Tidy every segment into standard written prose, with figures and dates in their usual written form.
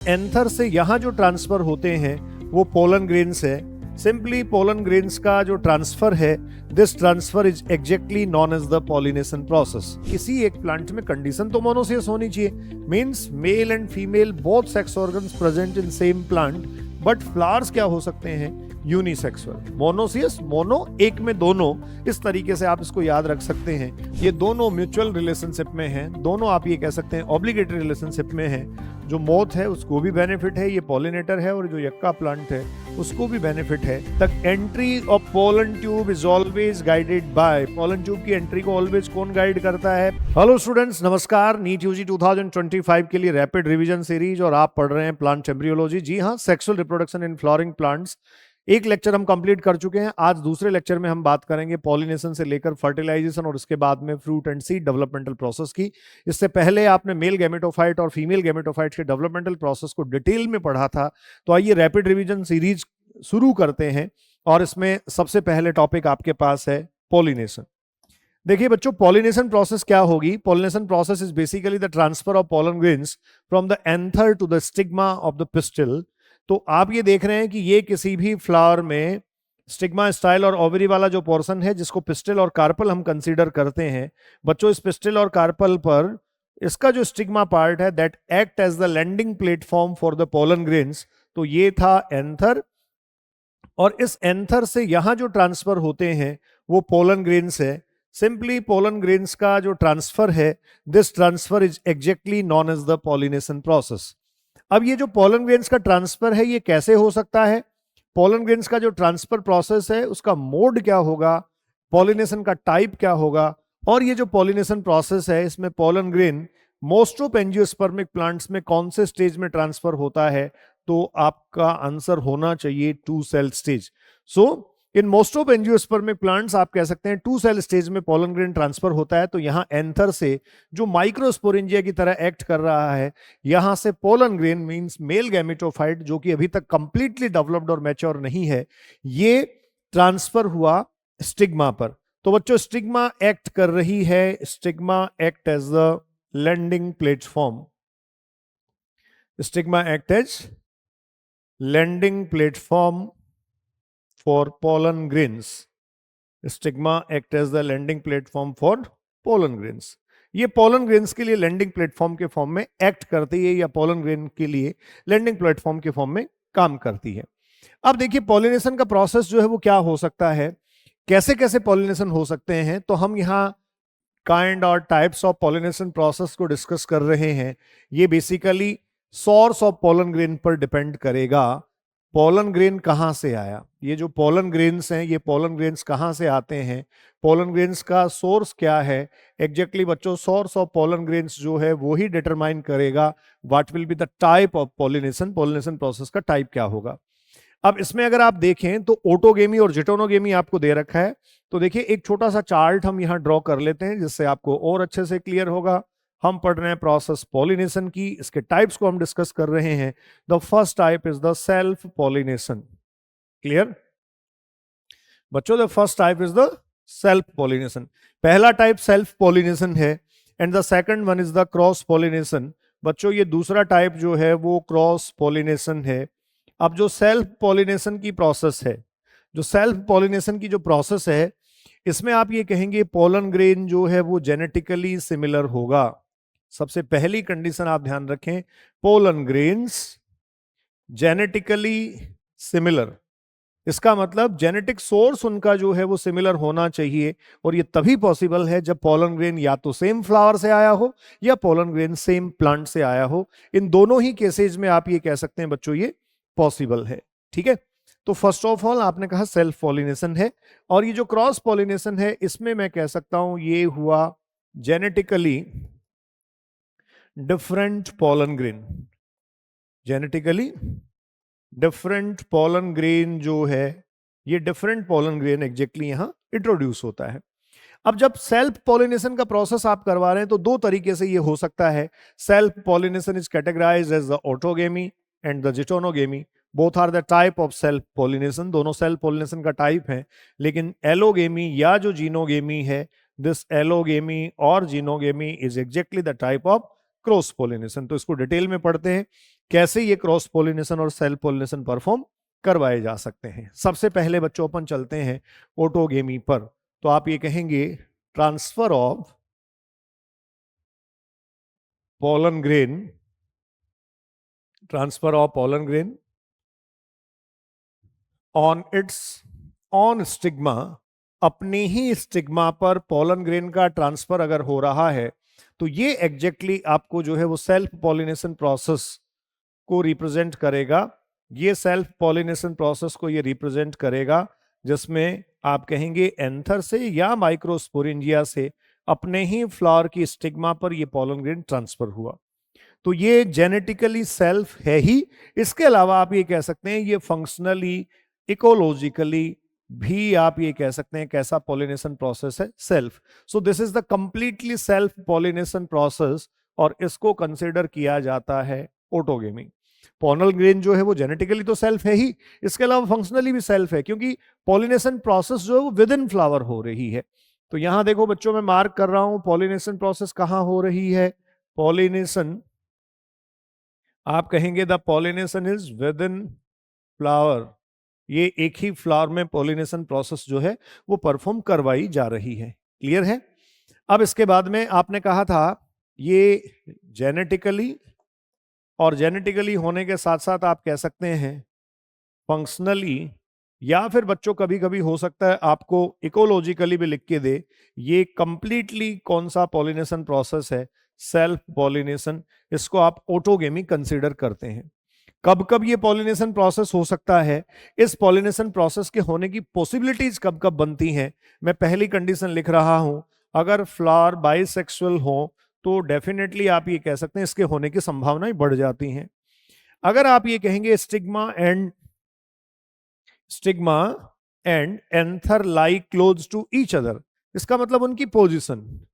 Anther से यहाँ जो ट्रांसफर होते हैं वो पोलन ग्रेन्स है। सिंपली पोलन ग्रेन्स का जो ट्रांसफर है, this transfer is exactly known as the pollination process. किसी एक प्लांट में कंडीशन तो मोनोसियस होनी चाहिए, means male and female both sex organs present in same plant, but flowers क्या हो सकते हैं, यूनिसेक्सुअल। मोनोसियस, मोनो एक में दोनों, इस तरीके से आप इसको याद रख सकते हैं। ये दोनों म्यूचुअल रिलेशनशिप में हैं, दोनों आप ये कह सकते हैं ऑब्लिगेटरी रिलेशनशिप में हैं। जो मोथ है उसको भी बेनिफिट है, ये पॉलिनेटर है, और जो यक्का प्लांट है उसको भी बेनिफिट है। The entry of pollen tube is always guided by, pollen tube की एंट्री को ऑलवेज कौन गाइड करता है? हेलो स्टूडेंट्स, नमस्कार। नीट यूजी 2025 के लिए रैपिड रिवीजन सीरीज, और आप पढ़ रहे हैं प्लांट एम्ब्रियोलॉजी। जी हाँ, sexual reproduction in flowering plants. एक लेक्चर हम कंप्लीट कर चुके हैं। आज दूसरे लेक्चर में हम बात करेंगे पॉलिनेशन से लेकर फर्टिलाइजेशन और उसके बाद में fruit and seed developmental process की। इससे पहले आपने मेल गैमेटोफाइट और फीमेल गैमेटोफाइट के डेवलपमेंटल प्रोसेस को डिटेल में पढ़ा था। तो आइए रैपिड रिवीजन सीरीज शुरू करते हैं, और इसमें सबसे पहले टॉपिक आपके पास है पॉलिनेशन। देखिए बच्चों, पॉलिनेशन प्रोसेस क्या होगी? Pollination process is basically the transfer of pollen grains from the anther to the stigma of the pistil. तो आप ये देख रहे हैं कि ये किसी भी फ्लावर में स्टिग्मा, स्टाइल और ओवरी वाला जो पोर्शन है, जिसको पिस्टिल और कार्पल हम कंसीडर करते हैं। बच्चों, इस पिस्टिल और कार्पल पर इसका जो स्टिग्मा पार्ट है, that act as the landing platform for the pollen grains. तो ये था एंथर, और इस एंथर से यहां जो ट्रांसफर होते हैं वो पोलन ग्रेन्स है। सिंपली पोलन ग्रेन्स का जो ट्रांसफर है, this transfer is exactly known as the pollination process. अब ये जो पोलन ग्रेन्स का ट्रांसफर है, ये कैसे हो सकता है? पोलन ग्रेन्स का जो ट्रांसफर प्रोसेस है, उसका मोड क्या होगा, पॉलिनेशन का टाइप क्या होगा, और ये जो पॉलिनेशन प्रोसेस है, इसमें pollen grain most of angiospermic plants में कौन से स्टेज में ट्रांसफर होता है? तो आपका आंसर होना चाहिए 2 cell stage. So in most of angiospermic plants आप कह सकते हैं 2 सेल स्टेज में पोलन ग्रेन ट्रांसफर होता है। तो यहां एंथर से जो माइक्रोस्पोरेंजिया की तरह एक्ट कर रहा है, यहां से pollen grain means male gametophyte, जो कि अभी तक कंप्लीटली डेवलप्ड और मैच्योर नहीं है, ये ट्रांसफर हुआ स्टिग्मा पर। तो बच्चों, स्टिग्मा एक्ट कर रही है, stigma act as the landing platform. Stigma act as landing platform for pollen grains. Stigma act as the landing platform for pollen grains. ये पोलन ग्रेन्स के लिए लैंडिंग प्लेटफॉर्म के फॉर्म में एक्ट करती है, या पोलन ग्रेन के लिए लैंडिंग प्लेटफॉर्म के फॉर्म में काम करती है। अब देखिए, पॉलिनेशन का प्रोसेस जो है वो क्या हो सकता है, कैसे कैसे पॉलिनेशन हो सकते हैं। तो हम यहाँ काइंड और टाइप्स ऑफ पॉलिनेशन प्रोसेस को डिस्कस कर रहे हैं। ये basically source of pollen grain पर डिपेंड करेगा। पोलन ग्रेन कहाँ से आया, ये जो पोलन ग्रेन्स हैं, ये पोलन ग्रेन्स कहाँ से आते हैं, पोलन ग्रेन्स का सोर्स क्या है एग्जैक्टली बच्चों, सोर्स ऑफ पोलन ग्रेन्स जो है वो ही डिटरमाइन करेगा what will be the type of pollination, pollination process का टाइप क्या होगा। अब इसमें अगर आप देखें तो ऑटोगेमी और जिटोनोगेमी आपको दे रखा है। तो देखिए, एक छोटा सा चार्ट हम यहाँ ड्रॉ कर लेते हैं, जिससे आपको और अच्छे से क्लियर होगा। हम पढ़ रहे हैं प्रोसेस पॉलिनेशन की, इसके टाइप्स को हम डिस्कस कर रहे हैं। The first type is the self pollination. Clear बच्चों? The first type is the self pollination. पहला टाइप सेल्फ पॉलिनेशन है, and the second one is the cross pollination. बच्चों, ये दूसरा टाइप जो है वो क्रॉस पॉलिनेशन है। अब जो सेल्फ पॉलिनेशन की प्रोसेस है, जो सेल्फ पॉलिनेशन की जो प्रोसेस है, इसमें आप ये कहेंगे पोलन ग्रेन जो है वो जेनेटिकली सिमिलर होगा। सबसे पहली कंडीशन आप ध्यान रखें, पोलन ग्रेन्स जेनेटिकली सिमिलर। इसका मतलब जेनेटिक सोर्स उनका जो है वो सिमिलर होना चाहिए, और ये तभी पॉसिबल है जब पोलन ग्रेन या तो सेम फ्लावर से आया हो, या पोलन ग्रेन सेम प्लांट से आया हो। इन दोनों ही केसेज में आप ये कह सकते हैं बच्चों, ये पॉसिबल है। ठीक है, तो फर्स्ट ऑफ ऑल आपने कहा सेल्फ पॉलिनेशन है, और ये जो क्रॉस पॉलिनेशन है, इसमें मैं कह सकता हूं ये हुआ genetically different pollen grain. Genetically different pollen grain जो है, ये डिफरेंट पोलन ग्रेन एग्जैक्टली यहां इंट्रोड्यूस होता है। अब जब सेल्फ पॉलिनेशन का प्रोसेस आप करवा रहे हैं, तो दो तरीके से ये हो सकता है। Self pollination is categorised as the autogamy and the geitonogamy. Both are the type of self pollination, दोनों सेल्फ पॉलिनेशन का टाइप है। लेकिन एलोगेमी या जो जीनोगेमी है, दिस एलोगेमी और xenogamy is exactly the type of cross pollination. तो इसको डिटेल में पढ़ते हैं। कैसे ये क्रॉस पोलिनेशन और सेल्फ पोलिनेशन परफॉर्म करवाए जा सकते हैं। सबसे पहले बच्चों अपन चलते हैं ऑटोगेमी पर। तो आप ये कहेंगे transfer of pollen grain, transfer of pollen grain on its on stigma, अपने ही स्टिग्मा पर पोलन ग्रेन का ट्रांसफर अगर हो रहा है तो ये एग्जैक्टली आपको जो है वो सेल्फ पॉलिनेशन प्रोसेस को रिप्रेजेंट करेगा। ये सेल्फ पॉलिनेशन प्रोसेस को ये रिप्रेजेंट करेगा जिसमें आप कहेंगे एंथर से या माइक्रोस्पोरेंजिया से अपने ही फ्लावर की स्टिग्मा पर ये पोलन ग्रेन ट्रांसफर हुआ। तो ये जेनेटिकली सेल्फ है ही। इसके अलावा आप ये कह सकते हैं ये फंक्शनली इकोलॉजिकली भी आप ये कह सकते हैं कैसा पॉलिनेशन प्रोसेस है, self. So this is the completely self pollination process और इसको कंसिडर किया जाता है ऑटोगेमी। पोनल ग्रेन जो है वो जेनेटिकली तो सेल्फ है ही, इसके अलावा फंक्शनली भी सेल्फ है क्योंकि पॉलिनेशन प्रोसेस जो है वो विद इन फ्लावर हो रही है। तो यहां देखो बच्चों मैं मार्क कर रहा हूं पॉलिनेशन प्रोसेस कहां हो रही है। पॉलिनेशन आप कहेंगे the pollination is with in flower, ये एक ही फ्लावर में पॉलिनेशन प्रोसेस जो है वो परफॉर्म करवाई जा रही है। क्लियर है। अब इसके बाद में आपने कहा था ये जेनेटिकली, और जेनेटिकली होने के साथ साथ आप कह सकते हैं फंक्शनली, या फिर बच्चों कभी कभी हो सकता है आपको इकोलॉजिकली भी लिख के दे। ये कंप्लीटली कौन सा पॉलिनेशन प्रोसेस है, सेल्फ पॉलिनेशन। इसको आप ऑटोगेमी कंसीडर करते हैं। कब कब ये पॉलिनेशन प्रोसेस हो सकता है, इस पॉलिनेशन प्रोसेस के होने की पॉसिबिलिटीज कब कब बनती हैं। मैं पहली कंडीशन लिख रहा हूं, अगर फ्लावर बाइसेक्सुअल हो तो डेफिनेटली आप ये कह सकते हैं इसके होने की संभावनाएं बढ़ जाती हैं। अगर आप ये कहेंगे stigma and anther lie close to each other, इसका मतलब उनकी position,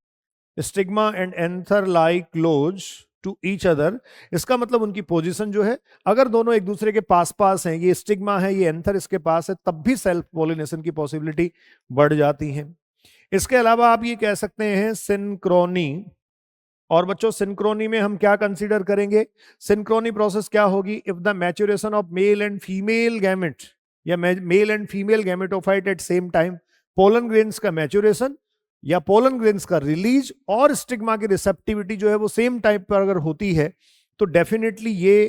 stigma and anther lie close to each other, इसका मतलब उनकी पोजीशन जो है अगर दोनों एक दूसरे के पास पास हैं, ये स्टिग्मा है ये एंथर इसके पास है, तब भी सेल्फ पॉलिनेशन की पॉसिबिलिटी बढ़ जाती है। इसके अलावा आप ये कह सकते हैं सिंक्रोनी। और बच्चों सिंक्रोनी में हम क्या कंसीडर करेंगे, सिंक्रोनी प्रोसेस क्या होगी, if the maturation of male and female gamete या male and female gametophyte at same time, pollen grains का मैच्योरेशन या पोलन ग्रेन्स का रिलीज और स्टिग्मा की रिसेप्टिविटी जो है वो सेम टाइप पर अगर होती है तो डेफिनेटली ये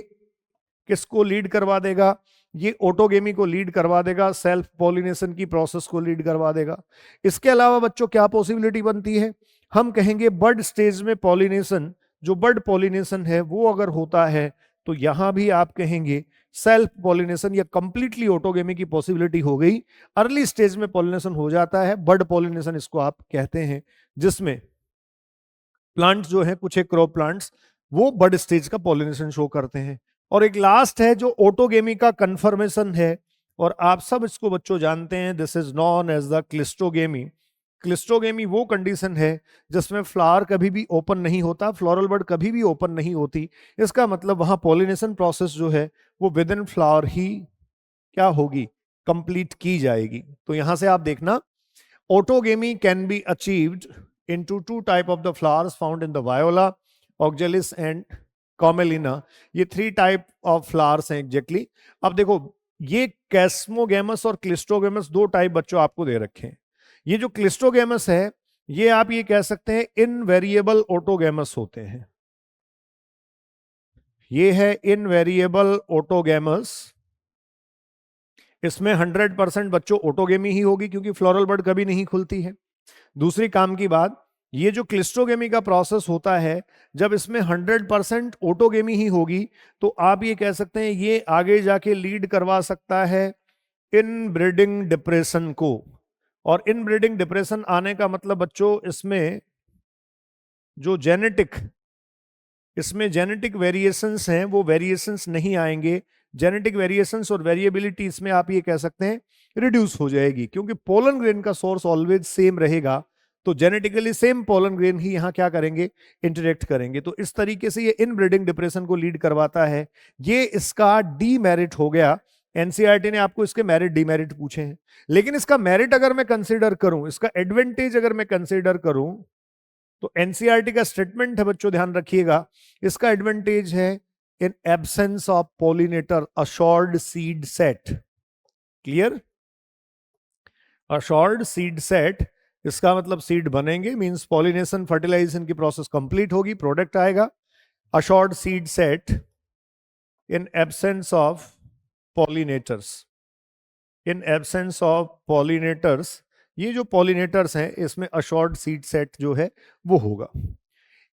किसको लीड करवा देगा, ये ऑटोगेमी को लीड करवा देगा, सेल्फ पॉलिनेशन की प्रोसेस को लीड करवा देगा। इसके अलावा बच्चों क्या पॉसिबिलिटी बनती है, हम कहेंगे बर्ड स्टेज में पॉलिनेशन, जो बर्ड पॉलिनेशन है वो अगर होता है तो यहां भी आप कहेंगे सेल्फ पॉलिनेशन या कंप्लीटली ऑटोगेमी की पॉसिबिलिटी हो गई। अर्ली स्टेज में पॉलिनेशन हो जाता है, बर्ड पॉलिनेशन इसको आप कहते हैं, जिसमें प्लांट्स जो है कुछ एक क्रॉप प्लांट्स वो बर्ड स्टेज का पॉलिनेशन शो करते हैं। और एक लास्ट है जो ऑटोगेमी का कंफर्मेशन है, और आप सब इसको बच्चों जानते हैं, this is known as the cleistogamy. Cleistogamy वो कंडीशन है जिसमें फ्लावर कभी भी ओपन नहीं होता, फ्लोरल बर्ड कभी भी ओपन नहीं होती। इसका मतलब वहां पॉलिनेशन प्रोसेस जो है वो विद इन फ्लावर ही क्या होगी, कंप्लीट की जाएगी। तो यहां से आप देखना autogamy can be achieved into two type of the flowers found in the voila, oxalis and Commelina. ये थ्री टाइप ऑफ फ्लावर्स हैं एग्जैक्टली। अब देखो ये कैस्मोगेमस और क्लिस्टोगेमस दो टाइप बच्चों आपको दे रखे हैं। ये जो क्लिस्टोगेमस है ये आप ये कह सकते हैं इनवेरिएबल ऑटोगेमस होते हैं, ये है इनवेरिएबल ऑटोगेमस। इसमें 100% बच्चों ऑटोगेमी ही होगी क्योंकि फ्लोरल बर्ड कभी नहीं खुलती है। दूसरी काम की बात, ये जो क्लिस्टोगेमी का प्रोसेस होता है जब इसमें 100% ऑटोगेमी ही होगी तो आप ये कह सकते हैं ये आगे जाके लीड करवा सकता है इनब्रीडिंग डिप्रेशन को। और इनब्रीडिंग डिप्रेशन आने का मतलब बच्चों इसमें जो इसमें जेनेटिक वेरिएशंस हैं वो वेरिएशंस नहीं आएंगे। जेनेटिक वेरिएशंस और वेरिएबिलिटी इसमें आप ये कह सकते हैं रिड्यूस हो जाएगी, क्योंकि पोलन ग्रेन का सोर्स ऑलवेज सेम रहेगा। तो जेनेटिकली सेम पोलन ग्रेन ही यहाँ क्या करेंगे, इंटरेक्ट करेंगे। तो इस तरीके से ये इनब्रीडिंग डिप्रेशन को लीड करवाता है। ये इसका डीमेरिट हो गया। एनसीईआरटी ने आपको इसके मेरिट डीमेरिट पूछे हैं, लेकिन इसका मेरिट अगर मैं कंसीडर करूं, इसका एडवांटेज अगर मैं कंसीडर करूं, तो एनसीईआरटी का स्टेटमेंट है बच्चों ध्यान रखिएगा, इसका एडवांटेज है in absence of pollinator assured seed set. Clear? assured seed set, इसका मतलब सीड बनेंगे, मींस पॉलिनेशन फर्टिलाइजेशन की प्रोसेस कंप्लीट होगी, प्रोडक्ट आएगा. assured seed set in absence of pollinators. in absence of pollinators, ये जो पॉलिनेटर्स हैं इसमें assured seed set जो है वो होगा.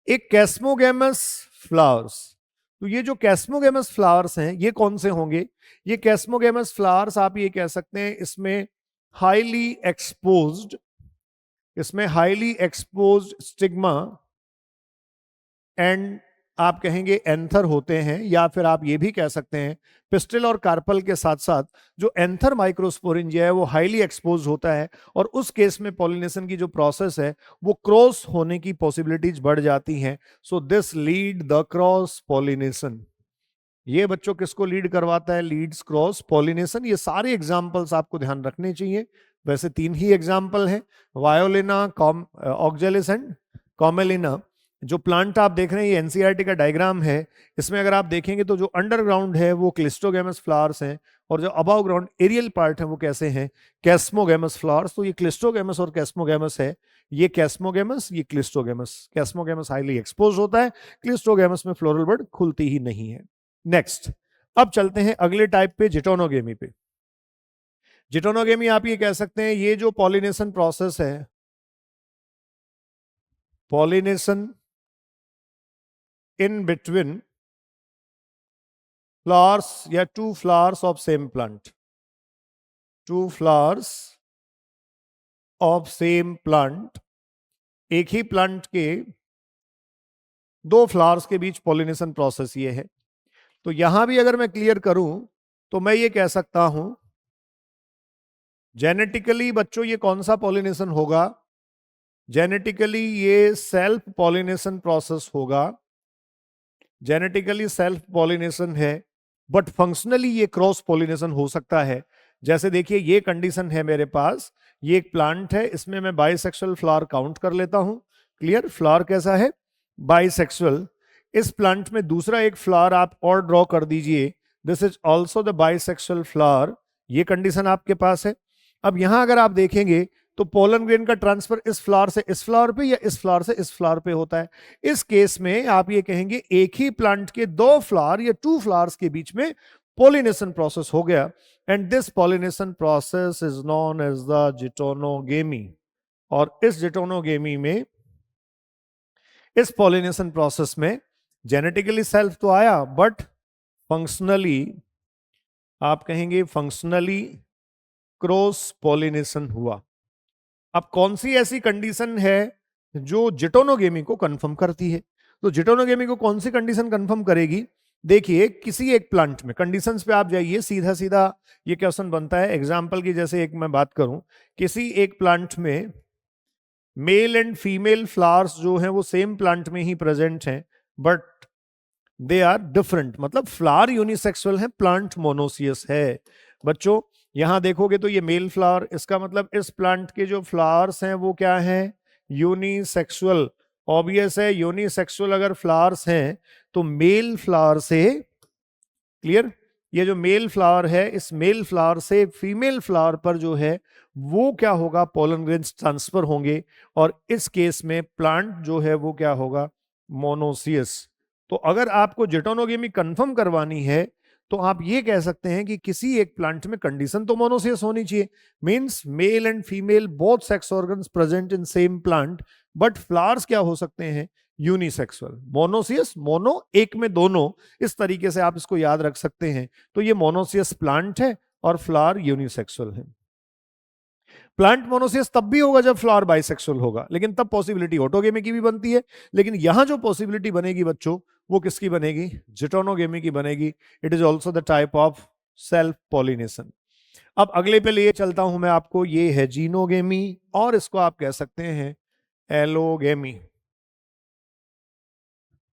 एक कैस्मोगेमस फ्लावर्स, तो ये जो कैस्मोगेमस फ्लावर्स हैं ये कौन से होंगे? ये कैस्मोगेमस फ्लावर्स आप ये कह सकते हैं इसमें हाईली एक्सपोज्ड स्टिग्मा एंड आप कहेंगे एंथर होते हैं, या फिर आप ये भी कह सकते हैं पिस्टिल और कार्पल के साथ साथ जो एंथर माइक्रोस्पोरेंजिया है वो हाईली एक्सपोज होता है, और उस केस में पॉलिनेशन की जो प्रोसेस है वो क्रॉस होने की पॉसिबिलिटीज बढ़ जाती हैं. So this lead the cross pollination. ये बच्चों किसको लीड करवाता है? Leads cross pollination. ये सारे एग्जाम्पल्स आपको ध्यान रखने चाहिए. वैसे 3 ही एग्जाम्पल हैं, वायोलिना, ऑक्जेलिस एंड कॉमेलिना. जो प्लांट आप देख रहे हैं ये एनसीईआरटी का डायग्राम है. इसमें अगर आप देखेंगे तो जो अंडरग्राउंड है वो क्लिस्टोगेमस फ्लावर्स हैं, और जो अबव ग्राउंड एरियल पार्ट है वो कैसे हैं? कैस्मोगेमस फ्लावर्स. तो ये क्लिस्टोगेमस और कैस्मोगेमस है. ये कैस्मोगेमस, ये क्लिस्टोगेमस. कैस्मोगेमस हाईली एक्सपोज होता है, क्लिस्टोगेमस में फ्लोरल बड खुलती ही नहीं है. नेक्स्ट, अब चलते हैं अगले टाइप पे, जिटोनोगेमी पे. जिटोनोगेमी आप ये कह सकते हैं ये जो पॉलिनेशन प्रोसेस है, पॉलिनेशन in between flowers या 2 flowers of same plant. 2 flowers of same plant, एक ही प्लांट के 2 फ्लावर्स के बीच पॉलिनेशन प्रोसेस ये है. तो यहां भी अगर मैं क्लियर करूं तो मैं ये कह सकता हूं जेनेटिकली बच्चों ये कौन सा पॉलिनेशन होगा? जेनेटिकली ये सेल्फ पॉलिनेशन प्रोसेस होगा. जेनेटिकली सेल्फ पॉलिनेशन है, बट फंक्शनली ये क्रॉस पॉलिनेशन हो सकता है. जैसे देखिए ये कंडीशन है मेरे पास, ये एक प्लांट है, इसमें मैं बाइसेक्सुअल फ्लावर काउंट कर लेता हूं. क्लियर? फ्लावर कैसा है? बाइसेक्सुअल. इस प्लांट में दूसरा एक फ्लावर आप और ड्रॉ कर दीजिए, this is also the bisexual flower. ये कंडीशन आपके पास है. अब यहां अगर आप देखेंगे तो पोलन ग्रेन का ट्रांसफर इस फ्लावर से इस फ्लावर पे या इस फ्लावर से इस फ्लावर पे होता है. इस केस में आप ये कहेंगे एक ही प्लांट के 2 फ्लावर या 2 फ्लावर्स के बीच में पॉलिनेशन प्रोसेस हो गया, and this pollination process is known as the geitonogamy. और इस जिटोनोगेमी में, इस पॉलिनेशन प्रोसेस में जेनेटिकली सेल्फ तो आया, बट फंक्शनली आप कहेंगे फंक्शनली क्रॉस पॉलिनेशन हुआ. अब कौन सी ऐसी कंडीशन है जो जिटोनोगेमी को कंफर्म करती है? तो जिटोनोगेमी को कौन सी कंडीशन कंफर्म करेगी? देखिए किसी एक प्लांट में, कंडीशंस पे आप जाइए, सीधा सीधा ये क्वेश्चन बनता है. एग्जांपल की जैसे एक मैं बात करूं, किसी एक प्लांट में मेल एंड फीमेल फ्लावर्स जो हैं वो सेम प्लांट में ही प्रेजेंट हैं, बट दे आर डिफरेंट. मतलब फ्लावर यूनिसेक्सुअल है, प्लांट मोनोसियस है. बच्चों यहां देखोगे तो ये मेल फ्लावर, इसका मतलब इस प्लांट के जो फ्लावर्स हैं वो क्या हैं? यूनिसेक्सुअल. ऑब्वियस है, यूनिसेक्सुअल अगर फ्लावर्स हैं तो मेल फ्लावर से, क्लियर, ये जो मेल फ्लावर है इस मेल फ्लावर से फीमेल फ्लावर पर जो है वो क्या होगा? पोलन ग्रेन्स ट्रांसफर होंगे, और इस केस में प्लांट जो है वो क्या होगा? मोनोसियस. तो अगर आपको जिटोनोगेमी कंफर्म करवानी है तो आप ये कह सकते हैं कि किसी एक प्लांट में कंडीशन तो मोनोसियस होनी चाहिए, means male and female both sex organs present in same plant, but flowers क्या हो सकते हैं? यूनिसेक्सुअल. मोनोसियस, मोनो एक में दोनों, इस तरीके से आप इसको याद रख सकते हैं. तो ये मोनोसियस प्लांट है और फ्लावर यूनिसेक्सुअल है. प्लांट मोनोसियस तब भी होगा जब फ्लावर बाइसेक्सुअल होगा, लेकिन तब पॉसिबिलिटी ऑटोगेमी की भी बनती है. लेकिन यहां जो पॉसिबिलिटी बनेगी बच्चों वो किसकी बनेगी? जिटोनोगेमी की बनेगी. It is also the type of self pollination. अब अगले पे लिए चलता हूं मैं आपको, ये है जीनोगेमी, और इसको आप कह सकते हैं एलोगेमी.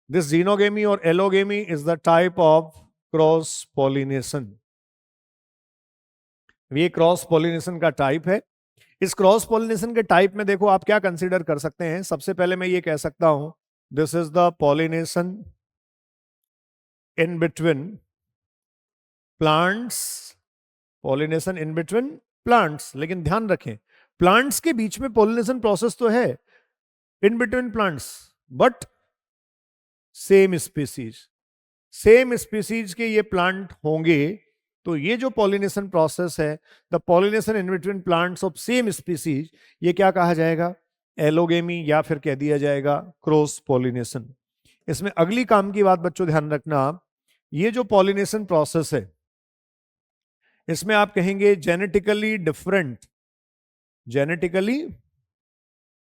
दिस जीनोगेमी और allogamy is the type of cross pollination. ये क्रॉस पॉलिनेशन का टाइप है. इस क्रॉस पॉलिनेशन के टाइप में देखो आप क्या कंसीडर कर सकते हैं. सबसे पहले मैं ये कह सकता हूं this is the pollination in between plants, pollination in between plants, लेकिन ध्यान रखें प्लांट्स के बीच में पॉलिनेशन प्रोसेस तो है in between plants, but same species, same species के ये प्लांट होंगे तो ये जो पॉलिनेशन प्रोसेस है, the pollination in between plants of same species, ये क्या कहा जाएगा? एलोगेमी, या फिर कह दिया जाएगा क्रॉस पॉलिनेशन। इसमें अगली काम की बात बच्चों ध्यान रखना, ये जो पॉलिनेशन प्रोसेस है इसमें आप कहेंगे genetically different, genetically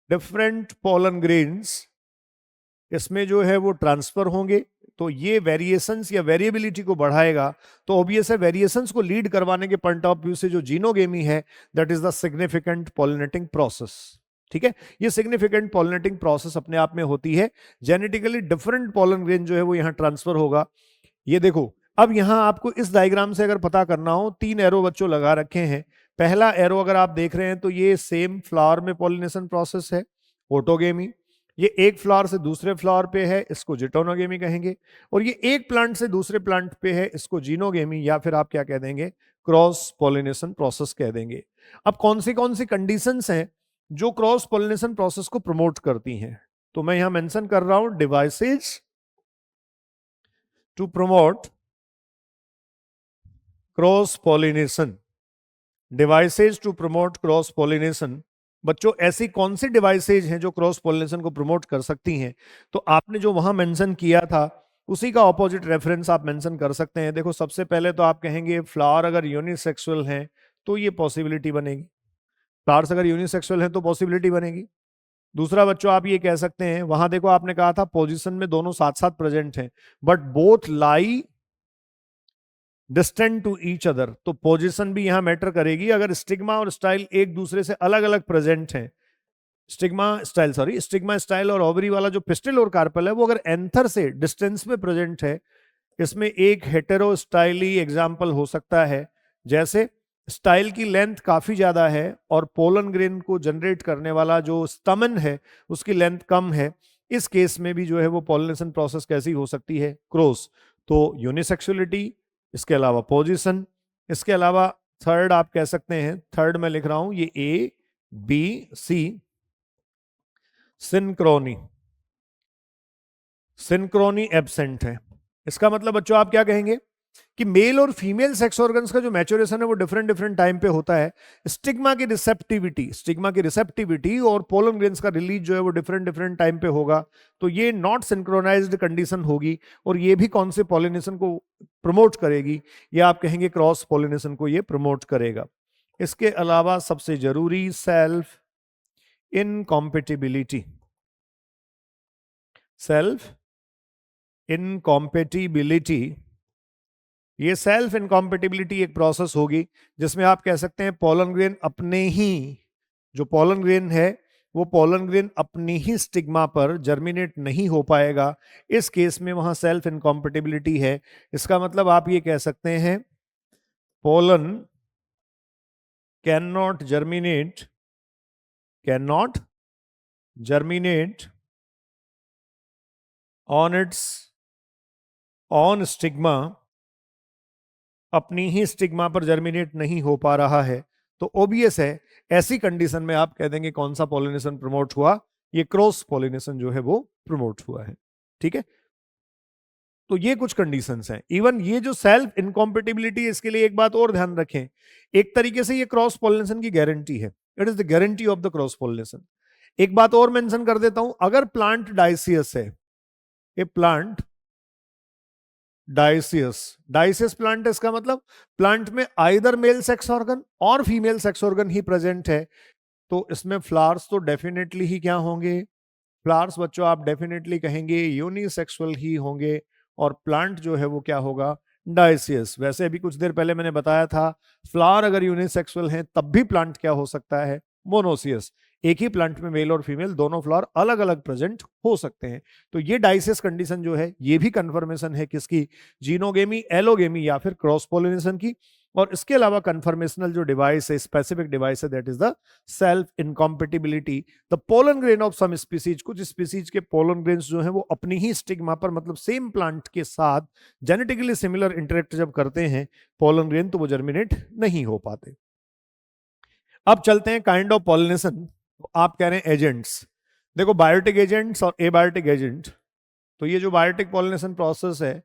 different pollen grains इसमें जो है वो ट्रांसफर होंगे, तो ये वेरिएशंस या वेरिएबिलिटी को बढ़ाएगा। तो ऑब्वियस है वेरिएशंस को लीड करवाने के पॉइंट ऑफ व्यू से जो जीनोगेमी है that is the significant pollinating process. ठीक है, ये सिग्निफिकेंट पॉलिनेटिंग प्रोसेस अपने आप में होती है, जेनेटिकली डिफरेंट पोलन ग्रेन जो है वो यहां ट्रांसफर होगा। ये देखो, अब यहां आपको इस डायग्राम से अगर पता करना हो, 3 एरो बच्चों लगा रखे हैं। पहला एरो अगर आप देख रहे हैं तो ये सेम फ्लावर में पॉलिनेशन प्रोसेस है, ऑटोगेमी। ये एक फ्लावर से दूसरे फ्लावर पे है, इसको जिटोनोगेमी कहेंगे। और ये एक प्लांट से दूसरे प्लांट पे है, इसको जीनोगेमी, या फिर आप क्या कह देंगे? क्रॉस पॉलिनेशन प्रोसेस कह देंगे। अब कौन सी कंडीशंस हैं जो क्रॉस पॉलिनेशन प्रोसेस को प्रमोट करती हैं? तो मैं यहां मेंशन कर रहा हूं devices to promote cross pollination, devices to promote cross pollination. बच्चों ऐसी कौन सी डिवाइसेज हैं जो क्रॉस पॉलिनेशन को प्रमोट कर सकती हैं? तो आपने जो वहां मेंशन किया था उसी का ऑपोजिट रेफरेंस आप मेंशन कर सकते हैं। देखो, सबसे पहले तो आप कहेंगे फ्लावर अगर यूनिसेक्सुअल हैं तो ये पॉसिबिलिटी बनेगी, फ्लावर्स अगर यूनिसेक्सुअल हैं तो पॉसिबिलिटी बनेगी। दूसरा बच्चों आप ये कह सकते हैं, वहां देखो आपने कहा था पोजीशन में दोनों साथ साथ प्रेजेंट हैं, but both lie distant to each other, तो पोजीशन भी यहां मैटर करेगी। अगर स्टिग्मा और स्टाइल एक दूसरे से अलग अलग प्रेजेंट हैं, स्टिग्मा स्टाइल और ओवरी वाला जो पिस्टिल और कार्पल है वो अगर एंथर से डिस्टेंस में प्रेजेंट है, इसमें एक हेटेरो स्टाइली एग्जाम्पल हो सकता है, जैसे स्टाइल की लेंथ काफी ज्यादा है और पोलन ग्रेन को जनरेट करने वाला जो स्टमन है उसकी लेंथ कम है। इस केस में भी जो है वो पॉलिनेशन प्रोसेस कैसी हो सकती है? क्रॉस। तो यूनिसेक्सुअलिटी, इसके अलावा पोजीशन, इसके अलावा थर्ड आप कह सकते हैं, थर्ड मैं लिख रहा हूं ये A B C, synchrony, synchrony absent है। इसका मतलब बच्चों आप क्या कहेंगे कि मेल और फीमेल सेक्स ऑर्गन्स का जो मैच्योरेशन है वो डिफरेंट डिफरेंट टाइम पे होता है। स्टिग्मा की रिसेप्टिविटी और पोलन ग्रेन्स का रिलीज जो है वो डिफरेंट डिफरेंट टाइम पे होगा, तो ये नॉट सिंक्रोनाइज्ड कंडीशन होगी। और ये भी कौन से पॉलिनेशन को प्रमोट करेगी? ये आप कहेंगे क्रॉस पॉलिनेशन को ये प्रमोट करेगा। इसके अलावा सबसे जरूरी सेल्फ इनकॉम्पेटिबिलिटी, सेल्फ इनकॉम्पेटिबिलिटी, ये सेल्फ इनकॉम्पेटिबिलिटी एक प्रोसेस होगी जिसमें आप कह सकते हैं पोलन ग्रेन अपने ही, जो पोलन ग्रेन है वो पोलन ग्रेन अपनी ही स्टिग्मा पर जर्मिनेट नहीं हो पाएगा। इस केस में वहां सेल्फ इनकॉम्पेटिबिलिटी है। इसका मतलब आप ये कह सकते हैं pollen can not germinate on it's on stigma, अपनी ही स्टिग्मा पर जर्मिनेट नहीं हो पा रहा है। तो ओबियस है ऐसी कंडीशन में आप कह देंगे कौन सा पॉलिनेशन प्रमोट हुआ? ये क्रॉस पॉलिनेशन जो है वो प्रमोट हुआ है। ठीक है, तो ये कुछ कंडीशंस हैं। इवन ये जो सेल्फ इनकॉम्पेटिबिलिटी, इसके लिए एक बात और ध्यान रखें, एक तरीके से ये क्रॉस पॉलिनेशन की गारंटी है, it is the guarantee of the cross pollination. एक बात और मेंशन कर देता हूं, अगर प्लांट डाइसियस है, ये प्लांट डाइसियस प्लांट है, इसका मतलब प्लांट में आइदर मेल सेक्स ऑर्गन और फीमेल सेक्स ऑर्गन ही प्रेजेंट है, तो इसमें फ्लावर्स तो डेफिनेटली ही क्या होंगे? फ्लावर्स बच्चों आप डेफिनेटली कहेंगे यूनिसेक्सुअल ही होंगे, और प्लांट जो है वो क्या होगा? डाइसियस। वैसे अभी कुछ देर पहले मैंने बताया था फ्लावर अगर यूनिसेक्सुअल है तब भी प्लांट क्या हो सकता है? मोनोसियस। एक ही प्लांट में मेल और फीमेल दोनों फ्लावर अलग अलग प्रेजेंट हो सकते हैं। तो ये डाइसियस कंडीशन जो है ये भी कंफर्मेशन है किसकी? जीनोगेमी, एलोगेमी या फिर क्रॉस पॉलिनेशन की। और इसके अलावा कन्फर्मेशनल जो डिवाइस है, स्पेसिफिक डिवाइस है, that is the self incompatibility. The pollen grain of some species, कुछ स्पीसीज के पोलन ग्रेन्स जो है वो अपनी ही स्टिग्मा पर, मतलब सेम प्लांट के साथ जेनेटिकली सिमिलर इंटरेक्ट जब करते हैं पोलन ग्रेन, तो वो जर्मिनेट नहीं हो पाते। अब चलते हैं काइंड ऑफ पॉलिनेशन। आप कह रहे हैं एजेंट्स, देखो बायोटिक एजेंट्स और एबायोटिक एजेंट। तो ये जो बायोटिक पॉलिनेशन प्रोसेस है,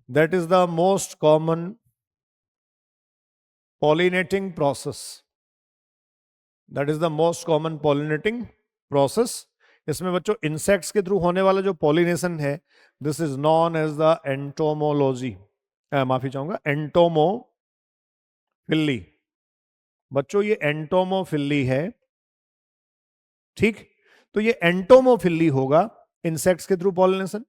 that is the most common pollinating process, that is the most common pollinating process। इसमें बच्चों इंसेक्ट्स के थ्रू होने वाला जो पॉलिनेशन है, this is known as the entomology, माफी चाहूंगा, एंटोमोफिली। बच्चों ये एंटोमोफिली है, ठीक। तो ये एंटोमोफिली होगा इंसेक्ट्स के थ्रू पॉलिनेशन।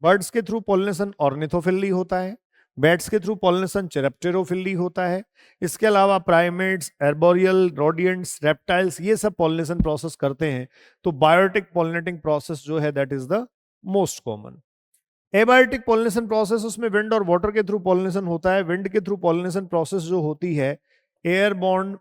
बर्ड्स के थ्रू पॉलिनेशन ऑर्निथोफिली होता है। बैट्स के थ्रू पॉलिनेशन चेरेप्टेरोफिली होता है। इसके अलावा प्राइमेट्स, एर्बोरियल, रोडियंट्स, रेप्टाइल्स, ये सब पॉलिनेशन प्रोसेस करते हैं। तो बायोटिक पॉलिनेटिंग प्रोसेस जो है that is the most common. Abiotic pollination process, उसमें विंड और वाटर के थ्रू पॉलिनेशन होता है। विंड के थ्रू पॉलिनेशन प्रोसेस जो होती है, एयरबॉर्न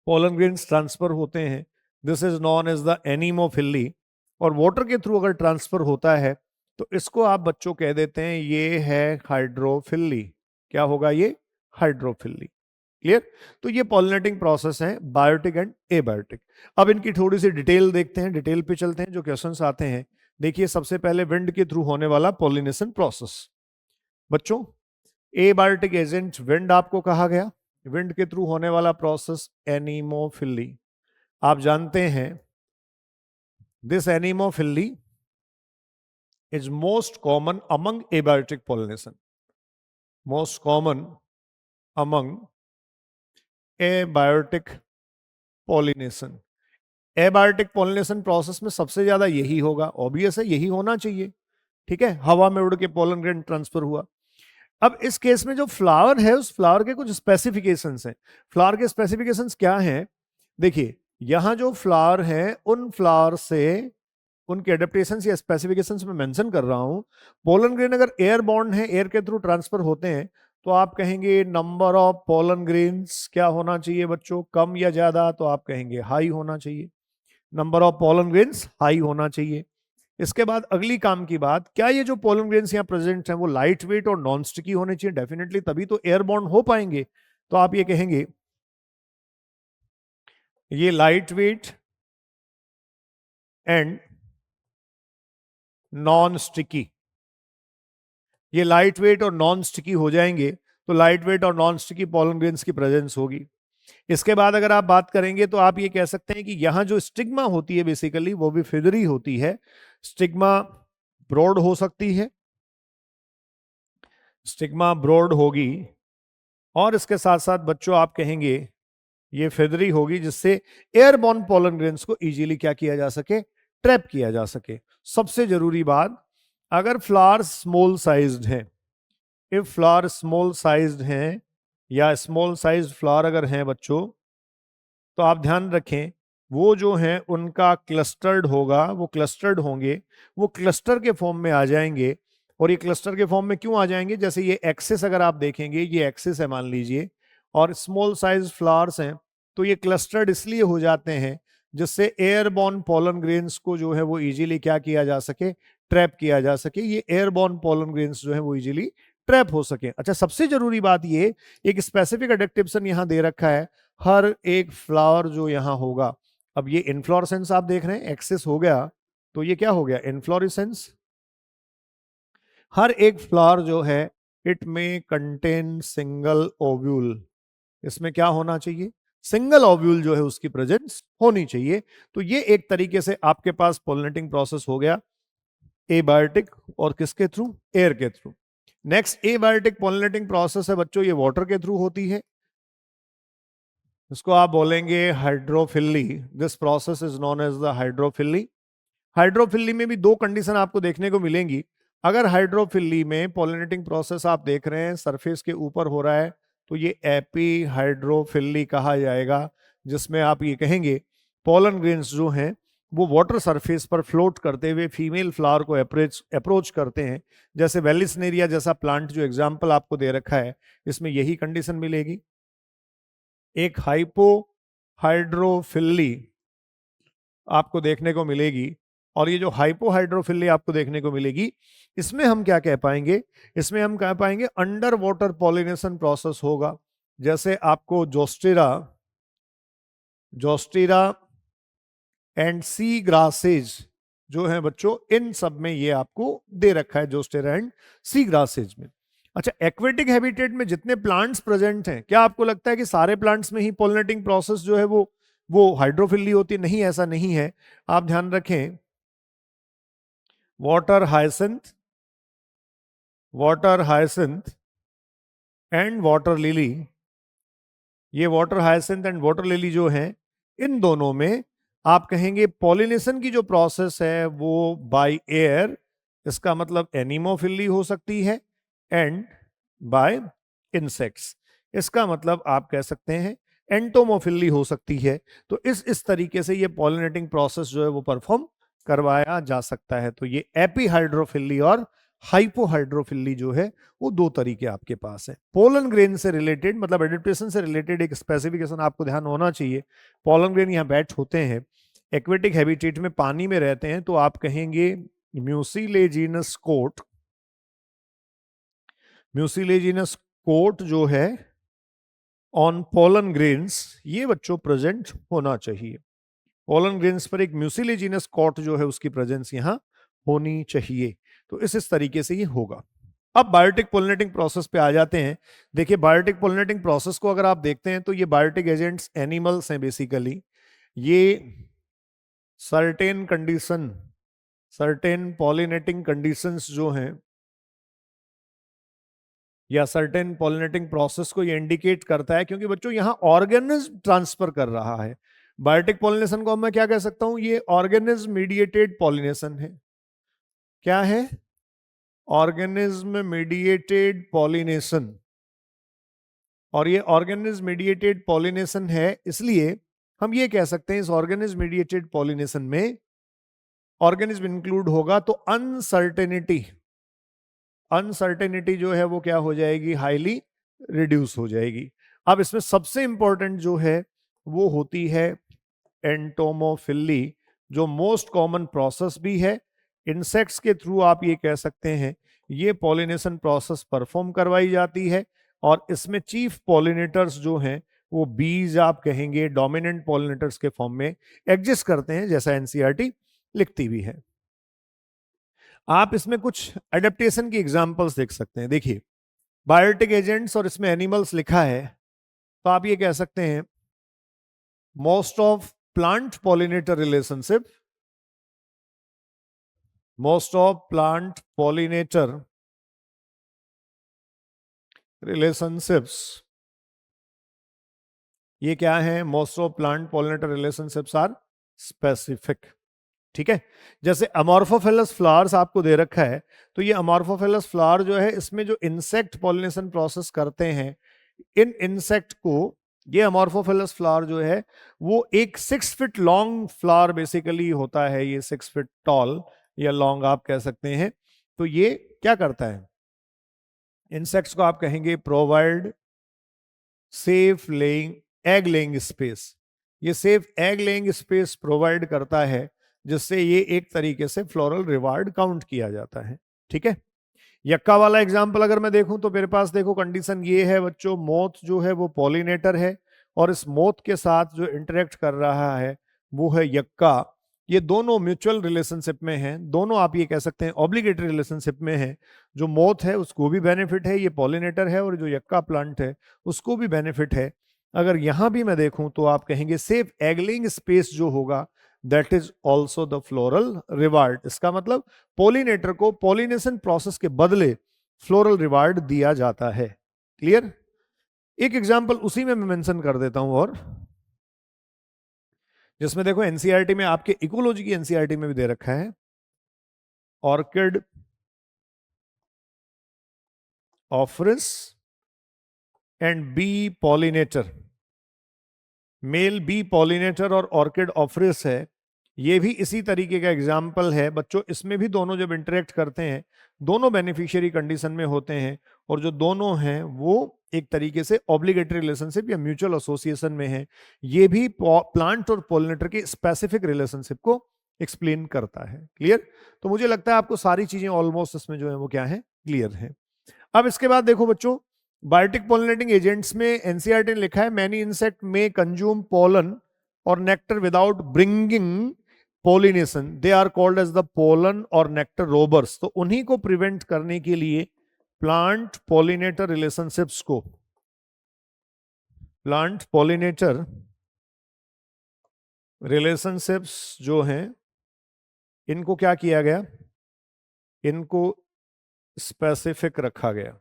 पोलन ग्रेन्स ट्रांसफर होते हैं, this is known as the anemophily. और वाटर के थ्रू अगर ट्रांसफर होता है तो इसको आप बच्चों कह देते हैं ये है हाइड्रोफिली। क्या होगा ये? हाइड्रोफिली। क्लियर? तो ये पॉलिनेटिंग प्रोसेस है बायोटिक एंड एबायोटिक। अब इनकी थोड़ी सी डिटेल देखते हैं, डिटेल पे चलते हैं, जो क्वेश्चंस आते हैं। देखिए सबसे पहले विंड के थ्रू होने वाला पॉलिनेशन प्रोसेस। बच्चों एबायोटिक एजेंट विंड आपको कहा गया, विंड के थ्रू होने वाला प्रोसेस एनीमोफिली। आप जानते हैं this anemophily is most common among abiotic pollination, most common among abiotic pollination। Abiotic pollination process में सबसे ज्यादा यही होगा, ऑब्वियस है, यही होना चाहिए, ठीक है। हवा में उड़ के पोलन ग्रेन ट्रांसफर हुआ। अब इस केस में जो फ्लावर है, उस फ्लावर के कुछ स्पेसिफिकेशंस हैं। फ्लावर के स्पेसिफिकेशंस क्या हैं? देखिए यहां जो फ्लावर है, उन फ्लावर से उनके एडेप्टेशंस या स्पेसिफिकेशंस में मेंशन कर रहा हूं। पोलन ग्रेन अगर एयरबॉर्न है, एयर के थ्रू ट्रांसफर होते हैं, तो आप कहेंगे नंबर ऑफ पोलन ग्रेन्स क्या होना चाहिए बच्चों, कम या ज्यादा? तो आप कहेंगे हाई होना चाहिए, number of pollen grains high होना चाहिए। इसके बाद अगली काम की बात, क्या ये जो पोलन ग्रेन्स यहाँ प्रेजेंट हैं वो लाइट वेट और नॉन स्टिकी होने चाहिए? डेफिनेटली, तभी तो एयरबॉर्न हो पाएंगे। तो आप ये कहेंगे ये light weight and non sticky, ये लाइट वेट और नॉन स्टिकी हो जाएंगे। तो लाइट वेट और नॉन स्टिकी पोलन ग्रेन्स की प्रेजेंस होगी। इसके बाद अगर आप बात करेंगे तो आप ये कह सकते हैं कि यहां जो स्टिग्मा होती है बेसिकली वो भी फिदरी होती है। स्टिग्मा ब्रॉड हो सकती है, स्टिग्मा ब्रॉड होगी। और इसके साथ साथ बच्चों आप कहेंगे ये फेदरी होगी, जिससे एयरबॉर्न पोलन ग्रेन्स को इजीली क्या किया जा सके, ट्रैप किया जा सके। सबसे जरूरी बात, अगर फ्लावर स्मॉल साइज्ड है, इफ फ्लावर स्मॉल साइज्ड हैं या स्मॉल साइज फ्लावर अगर हैं बच्चों, तो आप ध्यान रखें वो जो हैं उनका क्लस्टर्ड होगा, वो क्लस्टर्ड होंगे, वो क्लस्टर के फॉर्म में आ जाएंगे। और ये क्लस्टर के फॉर्म में क्यों आ जाएंगे? जैसे ये एक्सिस अगर आप देखेंगे, ये एक्सिस है मान लीजिए, और स्मॉल साइज फ्लावर्स हैं, तो ये क्लस्टर्ड इसलिए हो जाते हैं जिससे एयरबॉर्न पोलन ग्रेन्स को जो है वो इजीली क्या किया जा सके, ट्रैप किया जा सके। ये एयरबॉर्न पोलन ग्रेन्स जो है वो इजीली ट्रैप हो सके। अच्छा, सबसे जरूरी बात ये, एक स्पेसिफिक एडेप्टेशन यहां दे रखा है, हर एक फ्लावर जो यहां होगा। अब ये इन्फ्लोरेसेंस आप देख रहे हैं, एक्सेस हो गया, तो ये क्या हो गया, इन्फ्लोरेसेंस। हर एक फ्लावर जो है इट में कंटेन सिंगल ओव्यूल, इसमें क्या होना चाहिए, सिंगल ओव्यूल जो है उसकी प्रेजेंस होनी चाहिए। तो ये एक तरीके से आपके पास पोलिनेटिंग प्रोसेस हो गया एबायोटिक, और किसके थ्रू, एयर के through. Next abiotic pollinating process है बच्चों, ये वाटर के थ्रू होती है, इसको आप बोलेंगे hydrophily. This process is known as the hydrophily. Hydrophily में भी दो कंडीशन आपको देखने को मिलेंगी। अगर हाइड्रोफिली में पोलिनेटिंग प्रोसेस आप देख रहे हैं सरफेस के ऊपर हो रहा है, तो ये एपी हाइड्रोफिली कहा जाएगा, जिसमें आप ये कहेंगे पोलन ग्रेन्स जो हैं वो वाटर सरफेस पर फ्लोट करते हुए फीमेल फ्लावर को अप्रोच करते हैं। जैसे वेलिस्नेरिया जैसा प्लांट जो एग्जाम्पल आपको दे रखा है, इसमें यही कंडीशन मिलेगी। एक हाइपोहाइड्रोफिली आपको देखने को मिलेगी, और ये जो हाइपोहाइड्रोफिली आपको देखने को मिलेगी, इसमें हम क्या कह पाएंगे, इसमें हम कह पाएंगे अंडर वाटर पॉलिनेशन प्रोसेस होगा। जैसे आपको जोस्टेरा एंड सी ग्रासेज जो है बच्चों, इन सब में ये आपको दे रखा है, जोस्टेरा एंड सी ग्रासेज में। अच्छा, एक्वेटिक हैबिटेट में जितने प्लांट्स प्रेजेंट हैं, क्या आपको लगता है कि सारे प्लांट्स में ही पॉलिनेटिंग प्रोसेस जो है वो हाइड्रोफिली होती है? नहीं, ऐसा नहीं है। आप ध्यान रखें, water hyacinth and water lily, ये water hyacinth and water lily जो है, इन दोनों में आप कहेंगे पॉलिनेशन की जो प्रोसेस है वो बाय एयर, इसका मतलब एनिमोफिली हो सकती है, एंड बाय इंसेक्ट्स, इसका मतलब आप कह सकते हैं एंटोमोफिली हो सकती है। तो इस तरीके से ये पॉलिनेटिंग प्रोसेस जो है वो परफॉर्म करवाया जा सकता है। तो ये एपीहाइड्रोफिली और हाइपोहाइड्रोफिली जो है वो दो तरीके आपके पास है। पोलन ग्रेन से रिलेटेड, मतलब एडेप्टेशन से रिलेटेड एक स्पेसिफिकेशन आपको ध्यान होना चाहिए। पोलन ग्रेन यहाँ बैठ होते हैं, एक्वेटिक हैबिटेट में पानी में रहते हैं, तो आप कहेंगे म्यूसिलेजिनस कोट जो है ऑन पोलन ग्रेन्स, ये बच्चों प्रेजेंट होना चाहिए। पोलन ग्रेन्स पर एक म्यूसिलेजिनस कोट जो है उसकी प्रेजेंस यहाँ होनी चाहिए। तो इस तरीके से ये होगा। अब बायोटिक पोलिनेटिंग प्रोसेस पे आ जाते हैं। देखिए, बायोटिक पोलिनेटिंग प्रोसेस को अगर आप देखते हैं तो ये बायोटिक एजेंट्स एनिमल्स हैं बेसिकली। ये सर्टेन पॉलिनेटिंग कंडीशंस जो हैं या सर्टेन पॉलिनेटिंग प्रोसेस को ये इंडिकेट करता है, क्योंकि बच्चों यहाँ ऑर्गेनिज्म ट्रांसफर कर रहा है। बायोटिक पॉलिनेशन को मैं क्या कह सकता हूं, ये ऑर्गेनिज्म मीडिएटेड पॉलिनेशन है। क्या है? Organism mediated pollination. और ये ऑर्गेनिज्म मीडिएटेड पॉलिनेशन है, इसलिए हम ये कह सकते हैं इस ऑर्गेनिज्म मीडिएटेड पॉलिनेशन में ऑर्गेनिज्म इंक्लूड होगा तो अनसर्टेनिटी जो है वो क्या हो जाएगी, हाईली रिड्यूस हो जाएगी। अब इसमें सबसे इंपॉर्टेंट जो है वो होती है एंटोमोफिली, जो मोस्ट कॉमन प्रोसेस भी है। इंसेक्ट्स के थ्रू आप ये कह सकते हैं ये पॉलिनेशन प्रोसेस परफॉर्म करवाई जाती है, और इसमें चीफ पॉलिनेटर्स जो हैं वो बीज आप कहेंगे डोमिनेंट पॉलिनेटर्स के फॉर्म में एग्जिस्ट करते हैं, जैसा एनसीईआरटी लिखती भी है। आप इसमें कुछ एडेप्टेशन की एग्जांपल्स देख सकते हैं। देखिए, बायोटिक एजेंट्स और इसमें एनिमल्स लिखा है, तो आप ये कह सकते हैं most of plant pollinator relationships, ये क्या है, most of plant pollinator relationships are specific. ठीक है, जैसे अमॉर्फोफिलस फ्लावर्स आपको दे रखा है, तो ये अमॉर्फोफिलस फ्लावर जो है इसमें जो इंसेक्ट पॉलिनेशन प्रोसेस करते हैं, इन इंसेक्ट को, ये अमॉर्फोफिलस फ्लावर जो है वो एक 6 फीट लॉन्ग फ्लावर बेसिकली होता है, ये 6 फीट टॉल या लॉन्ग आप कह सकते हैं। तो ये क्या करता है, इंसेक्ट्स को आप कहेंगे provide safe egg laying space. ये safe egg laying space provide करता है, जिससे ये एक तरीके से फ्लोरल रिवार्ड काउंट किया जाता है। ठीक है, यक्का वाला एग्जाम्पल अगर मैं देखूं तो मेरे पास देखो कंडीशन ये है बच्चों, मोथ जो है वो पॉलिनेटर है, और इस मोथ के साथ जो इंटरेक्ट कर रहा है वो है यक्का। ये दोनों म्यूचुअल रिलेशनशिप में हैं, दोनों आप ये कह सकते हैं ऑब्लिगेटरी रिलेशनशिप में है। जो मोथ है उसको भी बेनिफिट है, ये पॉलिनेटर है, और जो यक्का प्लांट है उसको भी बेनिफिट है। अगर यहां भी मैं देखूं तो आप कहेंगे सेफ एगलिंग स्पेस जो होगा that is also the floral reward. इसका मतलब पॉलिनेटर को पॉलिनेशन प्रोसेस के बदले फ्लोरल रिवार्ड दिया जाता है। क्लियर? एक एग्जांपल उसी में मैं मेंशन कर देता हूं, और जिसमें देखो एनसीईआरटी में, आपके इकोलॉजी की एनसीईआरटी में भी दे रखा है, orchid Ophrys and bee pollinator, male bee pollinator और ऑर्किड ऑफरिस है, ये भी इसी तरीके का एग्जाम्पल है बच्चों। इसमें भी दोनों जब इंटरेक्ट करते हैं, दोनों बेनिफिशियरी कंडीशन में होते हैं, और जो दोनों हैं वो एक तरीके से ऑब्लिगेटरी रिलेशनशिप या म्यूचुअल एसोसिएशन में है। ये भी प्लांट और पॉलिनेटर के स्पेसिफिक रिलेशनशिप को एक्सप्लेन करता है। क्लियर? तो मुझे लगता है आपको सारी चीजें ऑलमोस्ट इसमें जो है वो क्या है, क्लियर है। अब इसके बाद देखो बच्चों, बायोटिक पॉलिनेटिंग एजेंट्स में एनसीईआरटी ने लिखा है मैनी इंसेक्ट में कंज्यूम पोलन और nectar without bringing pollination, they are called as the pollen और नेक्टर रोबर्स। तो उन्हीं को प्रिवेंट करने के लिए प्लांट पॉलिनेटर रिलेशनशिप्स को, प्लांट पॉलिनेटर रिलेशनशिप्स जो हैं, इनको क्या किया गया, इनको स्पेसिफिक रखा गया।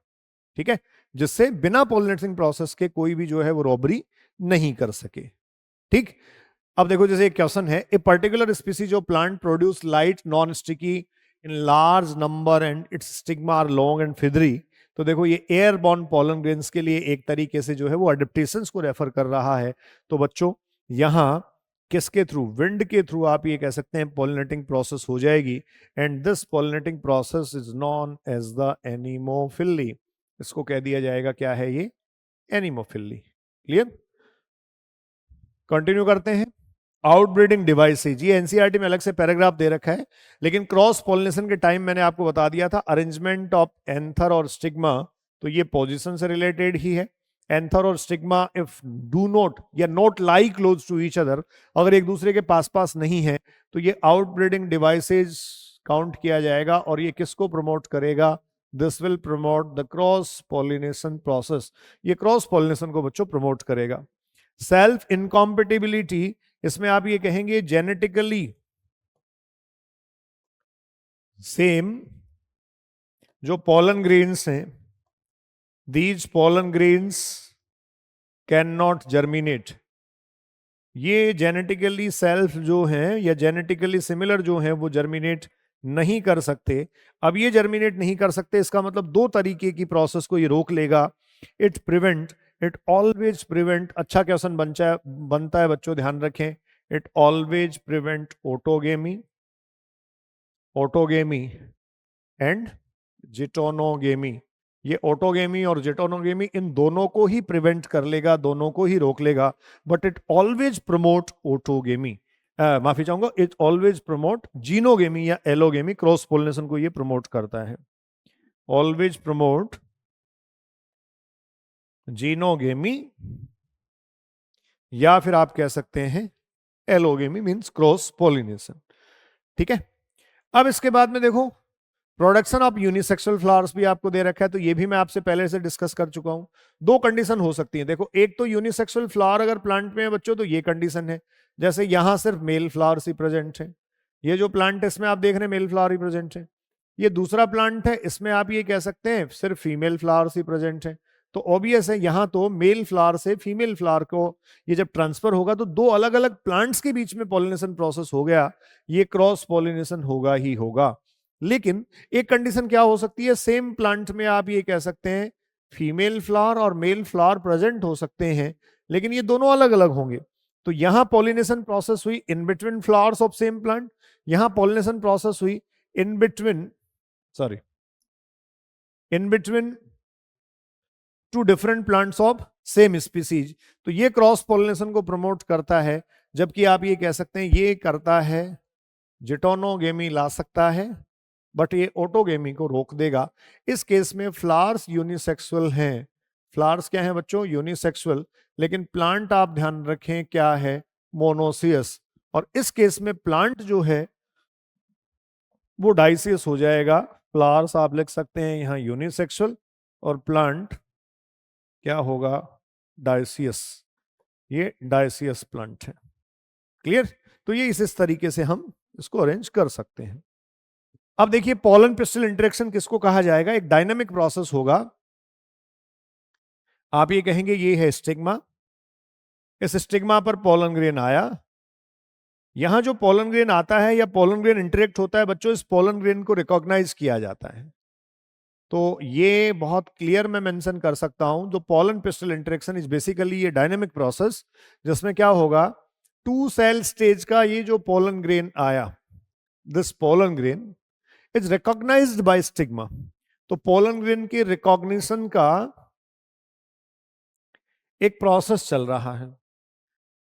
ठीक है, जिससे बिना पॉलिनेटिंग प्रोसेस के कोई भी जो है वो रॉबरी नहीं कर सके। ठीक, अब देखो जैसे एक क्वेश्चन है, a particular species of plant produce light non sticky in large number and its stigma are long and feathery. तो देखो ये एयरबॉर्न पॉलन ग्रेन्स के लिए एक तरीके से जो है वो अडेप्टेशंस को रेफर कर रहा है। तो बच्चों यहां किसके थ्रू, विंड के थ्रू आप ये कह सकते हैं पॉलिनेटिंग प्रोसेस हो जाएगी, and this pollinating process is known as the anemophily. इसको कह दिया जाएगा क्या है, ये एनिमोफिली। क्लियर? कंटिन्यू करते हैं। आउटब्रीडिंग डिवाइसेज, ये एनसीईआरटी में अलग से पैराग्राफ दे रखा है, लेकिन क्रॉस पॉलिनेशन के टाइम मैंने आपको बता दिया था अरेंजमेंट ऑफ एंथर और स्टिग्मा, तो ये पोजीशन से रिलेटेड ही है। एंथर और स्टिग्मा इफ डू नॉट या not lie close to each other, अगर एक दूसरे के पास पास नहीं है तो ये आउटब्रीडिंग डिवाइसेज काउंट किया जाएगा, और ये किसको प्रमोट करेगा, this will promote the cross pollination process. ये क्रॉस पॉलिनेशन को बच्चों प्रमोट करेगा। सेल्फ इनकॉम्पेटिबिलिटी, इसमें आप ये कहेंगे जेनेटिकली सेम जो पॉलन ग्रेन्स हैं, these pollen grains can not germinate. ये जेनेटिकली सेल्फ जो हैं या जेनेटिकली सिमिलर जो हैं वो जर्मिनेट नहीं कर सकते। अब ये जर्मिनेट नहीं कर सकते, इसका मतलब दो तरीके की प्रोसेस को ये रोक लेगा। It prevent, it always prevent, अच्छा क्वेश्चन बनता है बच्चों, ध्यान रखें। It always prevent autogamy, autogamy and geitonogamy. ये ऑटोगेमी और जिटोनोगेमी इन दोनों को ही प्रिवेंट कर लेगा, दोनों को ही रोक लेगा, but it always promote autogamy, माफी चाहूंगा, इट ऑलवेज प्रमोट जीनोगेमी या एलोगेमी, क्रॉस पोलिनेशन को ये प्रमोट करता है। ऑलवेज प्रमोट जीनोगेमी या फिर आप कह सकते हैं एलोगेमी, मींस क्रॉस पोलिनेशन। ठीक है, अब इसके बाद में देखो प्रोडक्शन ऑफ यूनिसेक्सुअल फ्लावर्स भी आपको दे रखा है, तो ये भी मैं आपसे पहले से डिस्कस कर चुका हूं। दो कंडीशन हो सकती है, देखो एक तो यूनिसेक्सुअल फ्लावर अगर प्लांट में है बच्चों तो ये कंडीशन है, जैसे यहां सिर्फ मेल फ्लावर्स ही प्रेजेंट है। ये जो प्लांट है इसमें आप देख रहे हैं मेल फ्लावर ही प्रेजेंट है। ये दूसरा प्लांट है, इसमें आप ये कह सकते हैं सिर्फ फीमेल फ्लावर्स ही प्रेजेंट है। तो ऑब्वियस है यहां तो मेल फ्लावर से फीमेल फ्लावर को ये जब ट्रांसफर होगा तो दो अलग अलग प्लांट्स के बीच में पॉलिनेशन प्रोसेस हो गया, ये क्रॉस पॉलिनेशन होगा ही होगा। लेकिन एक कंडीशन क्या हो सकती है, सेम प्लांट में आप ये कह सकते हैं फीमेल फ्लावर और मेल फ्लावर प्रेजेंट हो सकते हैं, लेकिन ये दोनों अलग अलग होंगे। तो यहां पॉलिनेशन प्रोसेस हुई in between flowers of same plant, यहां पॉलिनेशन प्रोसेस हुई in between two different plants of same species. तो ये क्रॉस पॉलिनेशन को प्रमोट करता है, जबकि आप ये कह सकते हैं ये करता है जिटोनोगेमी ला सकता है, बट ये ऑटोगेमी को रोक देगा। इस केस में फ्लावर्स यूनिसेक्सुअल हैं, फ्लावर्स क्या हैं बच्चों, यूनिसेक्सुअल, लेकिन प्लांट आप ध्यान रखें क्या है, मोनोसियस। और इस केस में प्लांट जो है वो डाइसियस हो जाएगा। फ्लावर्स आप लिख सकते हैं यहां यूनिसेक्सुअल और प्लांट क्या होगा, डाइसियस। ये डाइसियस प्लांट है। क्लियर? तो ये इस तरीके से हम इसको अरेंज कर सकते हैं। अब देखिए पॉलन पिस्टल इंटरेक्शन किसको कहा जाएगा, एक डायनामिक प्रोसेस होगा। आप ये कहेंगे ये है स्टिग्मा, इस स्टिग्मा पर पॉलन ग्रेन आया, यहां जो पॉलन ग्रेन आता है या पॉलन ग्रेन इंटरेक्ट होता है बच्चों, इस पॉलन ग्रेन को रिकॉग्नाइज किया जाता है। तो ये बहुत क्लियर मैं मेंशन कर सकता हूं, जो pollen pistil interaction is basically ये डायनामिक प्रोसेस, जिसमें क्या होगा, 2 सेल स्टेज का ये जो पोलन ग्रेन आया, this pollen grain is recognized by stigma. तो पोलन ग्रेन के रिकॉग्निशन का एक प्रोसेस चल रहा है,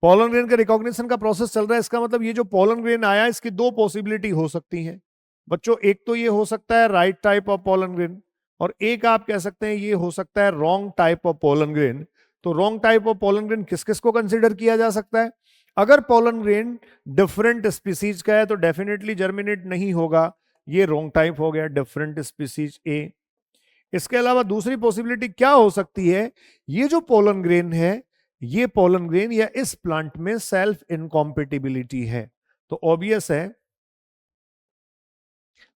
पोलन ग्रेन के रिकॉग्निशन का प्रोसेस चल रहा है। इसका मतलब ये जो पोलन ग्रेन आया, इसकी दो पॉसिबिलिटी हो सकती हैं बच्चों। एक तो ये हो सकता है right type of pollen grain, और एक आप कह सकते हैं ये हो सकता है wrong type of pollen grain. तो wrong type of pollen grain किस किस को कंसिडर किया जा सकता है? अगर पोलन ग्रेन डिफरेंट स्पीसीज का है तो डेफिनेटली जर्मिनेट नहीं होगा, ये रॉन्ग टाइप हो गया, डिफरेंट स्पीसीज ए। इसके अलावा दूसरी पॉसिबिलिटी क्या हो सकती है, ये जो पोलन ग्रेन है, ये पोलन ग्रेन या इस प्लांट में सेल्फ इनकॉम्पिटिबिलिटी है। तो ऑब्वियस है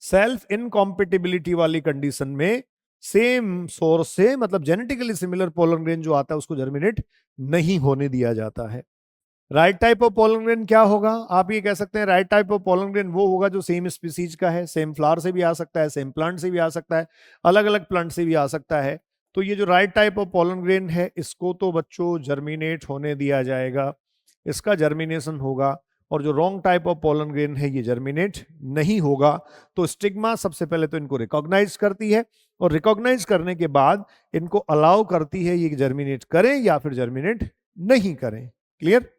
सेल्फ इनकॉम्पिटिबिलिटी वाली कंडीशन में सेम सोर्स से, मतलब जेनेटिकली सिमिलर पोलन ग्रेन जो आता है उसको जर्मिनेट नहीं होने दिया जाता है। Right type of pollen grain क्या होगा? आप ये कह सकते हैं right type of pollen grain वो होगा जो सेम स्पीसीज का है, सेम फ्लावर से भी आ सकता है, सेम प्लांट से भी आ सकता है, अलग अलग प्लांट से भी आ सकता है। तो ये जो right type of pollen grain है, इसको तो बच्चों जर्मिनेट होने दिया जाएगा, इसका जर्मिनेशन होगा। और जो wrong type of pollen grain है, ये जर्मिनेट नहीं होगा। तो स्टिग्मा सबसे पहले तो इनको रिकॉग्नाइज करती है, और रिकॉग्नाइज करने के बाद इनको अलाउ करती है ये जर्मिनेट करें या फिर जर्मिनेट नहीं करें। क्लियर?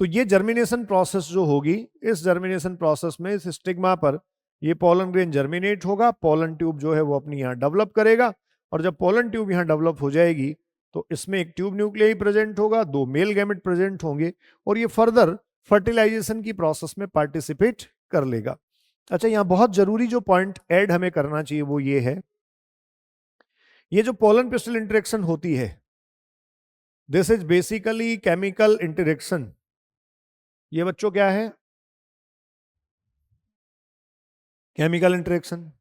तो ये जर्मिनेशन प्रोसेस जो होगी, इस जर्मिनेशन प्रोसेस में इस स्टिग्मा पर ये पोलन ग्रेन जर्मिनेट होगा, पोलन ट्यूब जो है वो अपनी यहाँ डेवलप करेगा, और जब पोलन ट्यूब यहाँ डेवलप हो जाएगी तो इसमें एक ट्यूब न्यूक्लियाई प्रेजेंट होगा, 2 मेल गैमेट प्रेजेंट होंगे, और ये फर्दर फर्टिलाइजेशन की प्रोसेस में पार्टिसिपेट कर लेगा। अच्छा, यहाँ बहुत जरूरी जो पॉइंट ऐड हमें करना चाहिए वो ये है, ये जो पोलन पिस्टल इंटरेक्शन होती है, this is basically chemical interaction. ये बच्चों क्या है? Chemical interaction.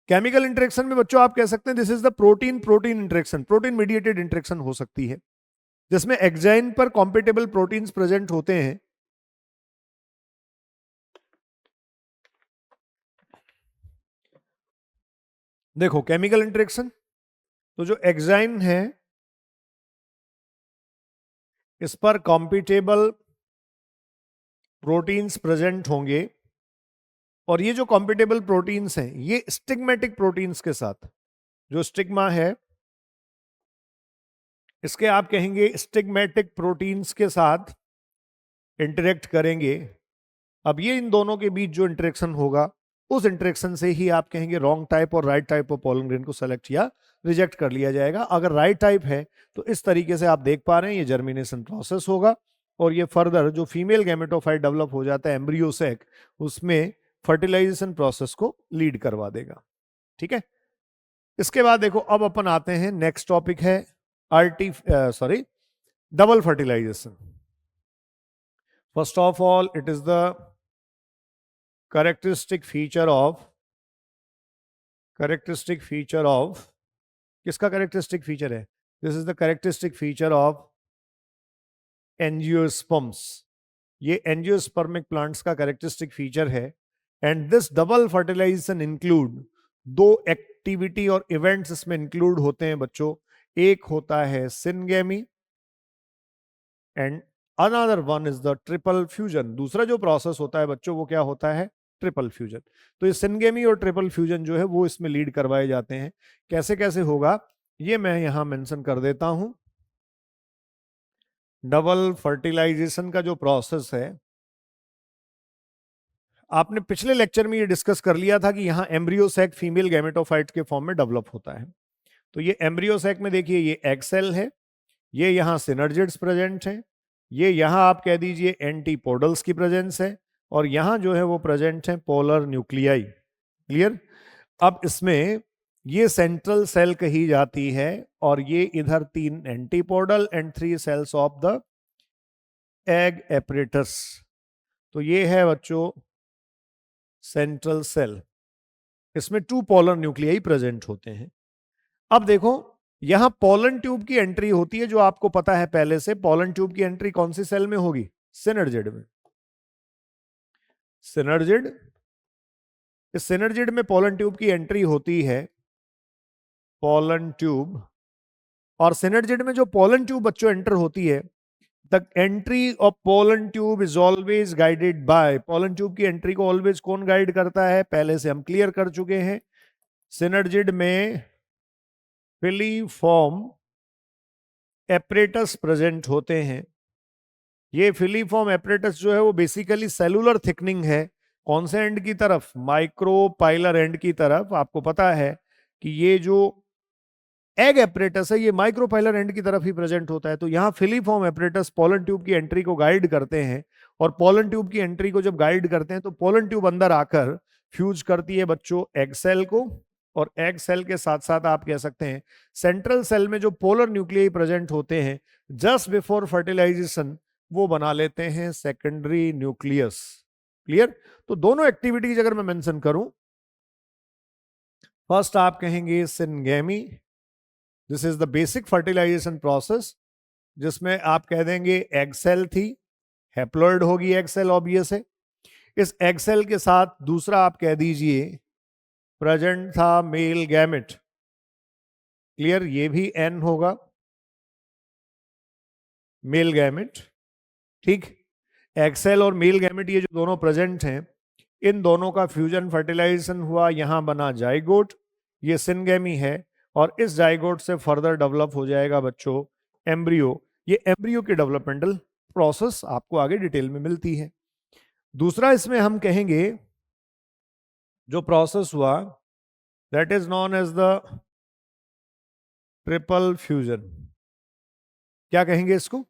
केमिकल इंटरेक्शन में बच्चों आप कह सकते हैं this is the protein protein interaction, protein mediated interaction हो सकती है, जिसमें एक्साइन पर कॉम्पिटेबल प्रोटीन्स प्रेजेंट होते हैं। देखो केमिकल इंटरेक्शन, तो जो एक्साइन है इस पर कॉम्पिटेबल प्रोटीन्स प्रेजेंट होंगे, और ये जो कॉम्पिटेबल प्रोटीन्स हैं ये स्टिग्मेटिक प्रोटीन्स के साथ, जो स्टिग्मा है इसके आप कहेंगे स्टिग्मेटिक प्रोटीन्स के साथ इंटरेक्ट करेंगे। अब ये इन दोनों के बीच जो इंटरेक्शन होगा, उस इंटरेक्शन से ही आप कहेंगे रॉन्ग टाइप और right type of pollen grain को सेलेक्ट या रिजेक्ट कर लिया जाएगा। अगर राइट टाइप है तो इस तरीके से आप देख पा रहे हैं ये जर्मिनेशन प्रोसेस होगा, और ये फर्दर जो फीमेल गैमेटोफाइट डेवलप हो जाता है एम्ब्रियो सैक, उसमें फर्टिलाइजेशन प्रोसेस को लीड करवा देगा। ठीक है, इसके बाद देखो अब अपन आते हैं, नेक्स्ट टॉपिक है double fertilization. First of all it is the characteristic feature of किसका कैरेक्टरिस्टिक फीचर है? This is the characteristic feature of angiosperms. ये एंजियोस्पर्मिक प्लांट्स का कैरेक्टरिस्टिक फीचर है। And this double fertilization include, दो activity और events इसमें include होते हैं बच्चों। एक होता है syngamy and another one is the triple fusion. दूसरा जो प्रोसेस होता है बच्चों वो क्या होता है? Triple fusion. तो ये सिनगेमी और ट्रिपल फ्यूजन जो है वो इसमें लीड करवाए जाते हैं। कैसे कैसे होगा ये मैं यहां मेंशन कर देता हूं। डबल फर्टिलाइजेशन का जो प्रोसेस है, आपने पिछले लेक्चर में ये डिस्कस कर लिया था कि यहां एम्ब्रियो सैक फीमेल गैमेटोफाइट के फॉर्म में डेवलप होता है। तो ये एम्ब्रियो सैक में देखिए ये एग सेल है, ये यहां सिनर्जिड्स प्रेजेंट हैं, ये यहां आप कह दीजिए एंटीपोडल्स की प्रेजेंस है, और यहां जो है वो प्रेजेंट है पोलर न्यूक्लियाई। क्लियर? अब इसमें ये सेंट्रल सेल कही जाती है, और ये इधर 3 antipodal and 3 cells of the egg apparatus. तो ये है बच्चों सेंट्रल सेल, इसमें 2 पोलर न्यूक्लियाई प्रेजेंट होते हैं। अब देखो यहां पोलन ट्यूब की एंट्री होती है, जो आपको पता है पहले से। पोलन ट्यूब की एंट्री कौन सी सेल में होगी? सिनर्जिड में। सिनर्जिड, इस सिनर्जिड में पोलन ट्यूब की एंट्री होती है, पोलन ट्यूब। और सिनर्जिड में जो पोलन ट्यूब बच्चों एंटर होती है, the entry of pollen tube is always guided by, pollen tube की एंट्री को ऑलवेज कौन गाइड करता है, पहले से हम क्लियर कर चुके हैं। सिनर्जिड में फिलीफॉर्म एपरेटस प्रेजेंट होते हैं। ये फिलीफॉर्म एपरेटस जो है वो बेसिकली सेलुलर थिकनिंग है। कौन से एंड की तरफ, माइक्रोपाइलर एंड की तरफ। आपको पता है कि ये जो एग एपरेटस है ये माइक्रोपाइलर एंड की तरफ ही प्रेजेंट होता है। तो यहाँ फिलीफॉर्म एपरेटस पोलन ट्यूब की एंट्री को गाइड करते हैं, और पोलन ट्यूब की एंट्री को जब गाइड करते हैं तो पोलन ट्यूब अंदर आकर फ्यूज करती है बच्चों एग सेल को, और एग सेल के साथ साथ आप कह सकते हैं सेंट्रल सेल में जो पोलर न्यूक्लियाई प्रेजेंट होते हैं जस्ट बिफोर फर्टिलाइजेशन, वो बना लेते हैं सेकेंडरी न्यूक्लियस। क्लियर। तो दोनों एक्टिविटीज अगर मैं मेंशन करूं, फर्स्ट आप कहेंगे syngamy, this is the basic fertilization process, जिसमें आप कह देंगे एग सेल थी, हैप्लॉइड होगी एग सेल ऑब्वियस है। इस एग सेल के साथ दूसरा आप कह दीजिए प्रेजेंट था मेल गैमेट। क्लियर, ये भी एन होगा, मेल गैमेट। ठीक, एग सेल और मेल गैमेट ये जो दोनों प्रेजेंट हैं, इन दोनों का फ्यूजन फर्टिलाइजेशन हुआ, यहां बना जाइगोट, ये सिनगेमी है, और इस जाइगोट से फर्दर डेवलप हो जाएगा बच्चों एम्ब्रियो। ये एम्ब्रियो की डेवलपमेंटल प्रोसेस आपको आगे डिटेल में मिलती है। दूसरा इसमें हम कहेंगे जो प्रोसेस हुआ that is known as the triple fusion. क्या कहेंगे इसको,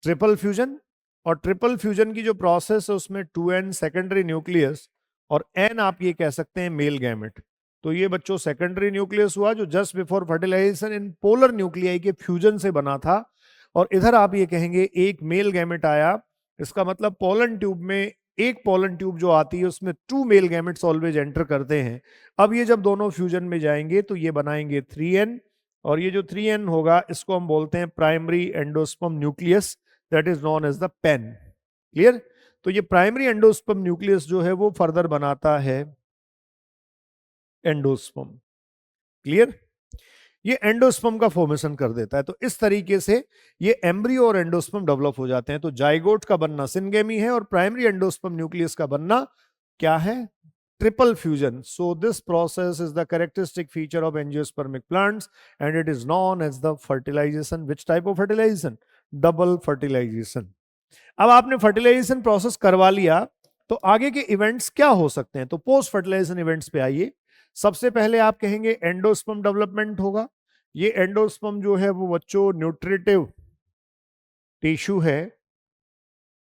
ट्रिपल फ्यूजन। और ट्रिपल फ्यूजन की जो प्रोसेस है उसमें 2n सेकेंडरी न्यूक्लियस और n आप ये कह सकते हैं मेल गैमेट। तो ये बच्चों सेकेंडरी न्यूक्लियस हुआ जो just before fertilization in polar nuclei के फ्यूजन से बना था, और इधर आप ये कहेंगे एक मेल गैमेट आया। इसका मतलब पोलन ट्यूब में एक पोलन ट्यूब जो आती है उसमें 2 मेल गैमेट्स ऑलवेज एंटर करते हैं। अब ये जब दोनों फ्यूजन में जाएंगे तो ये बनाएंगे 3n, और ये जो 3n होगा इसको हम बोलते हैं primary endosperm nucleus, that is known as the PEN. Clear. तो ये प्राइमरी एंडोस्पर्म न्यूक्लियस जो है वो फर्दर बनाता है एंडोस्पर्म। क्लियर, ये एंडोस्पर्म का फॉर्मेशन कर देता है। तो इस तरीके से ये एम्ब्रियो और एंडोस्पर्म डेवलप हो जाते हैं। तो जाइगोट का बनना सिनगेमी है और प्राइमरी एंडोस्पर्म न्यूक्लियस का बनना क्या है, triple fusion. So this process is the characteristic feature of angiospermic plants and it is known as the fertilization. Which type of fertilization, double fertilization. अब आपने फर्टिलाइजेशन प्रोसेस करवा लिया तो आगे के इवेंट्स क्या हो सकते हैं, तो पोस्ट फर्टिलाइजेशन इवेंट्स पे आइए। सबसे पहले आप कहेंगे एंडोस्पर्म डेवलपमेंट होगा। ये एंडोस्पर्म जो है वो बच्चों न्यूट्रिटिव टिश्यू है,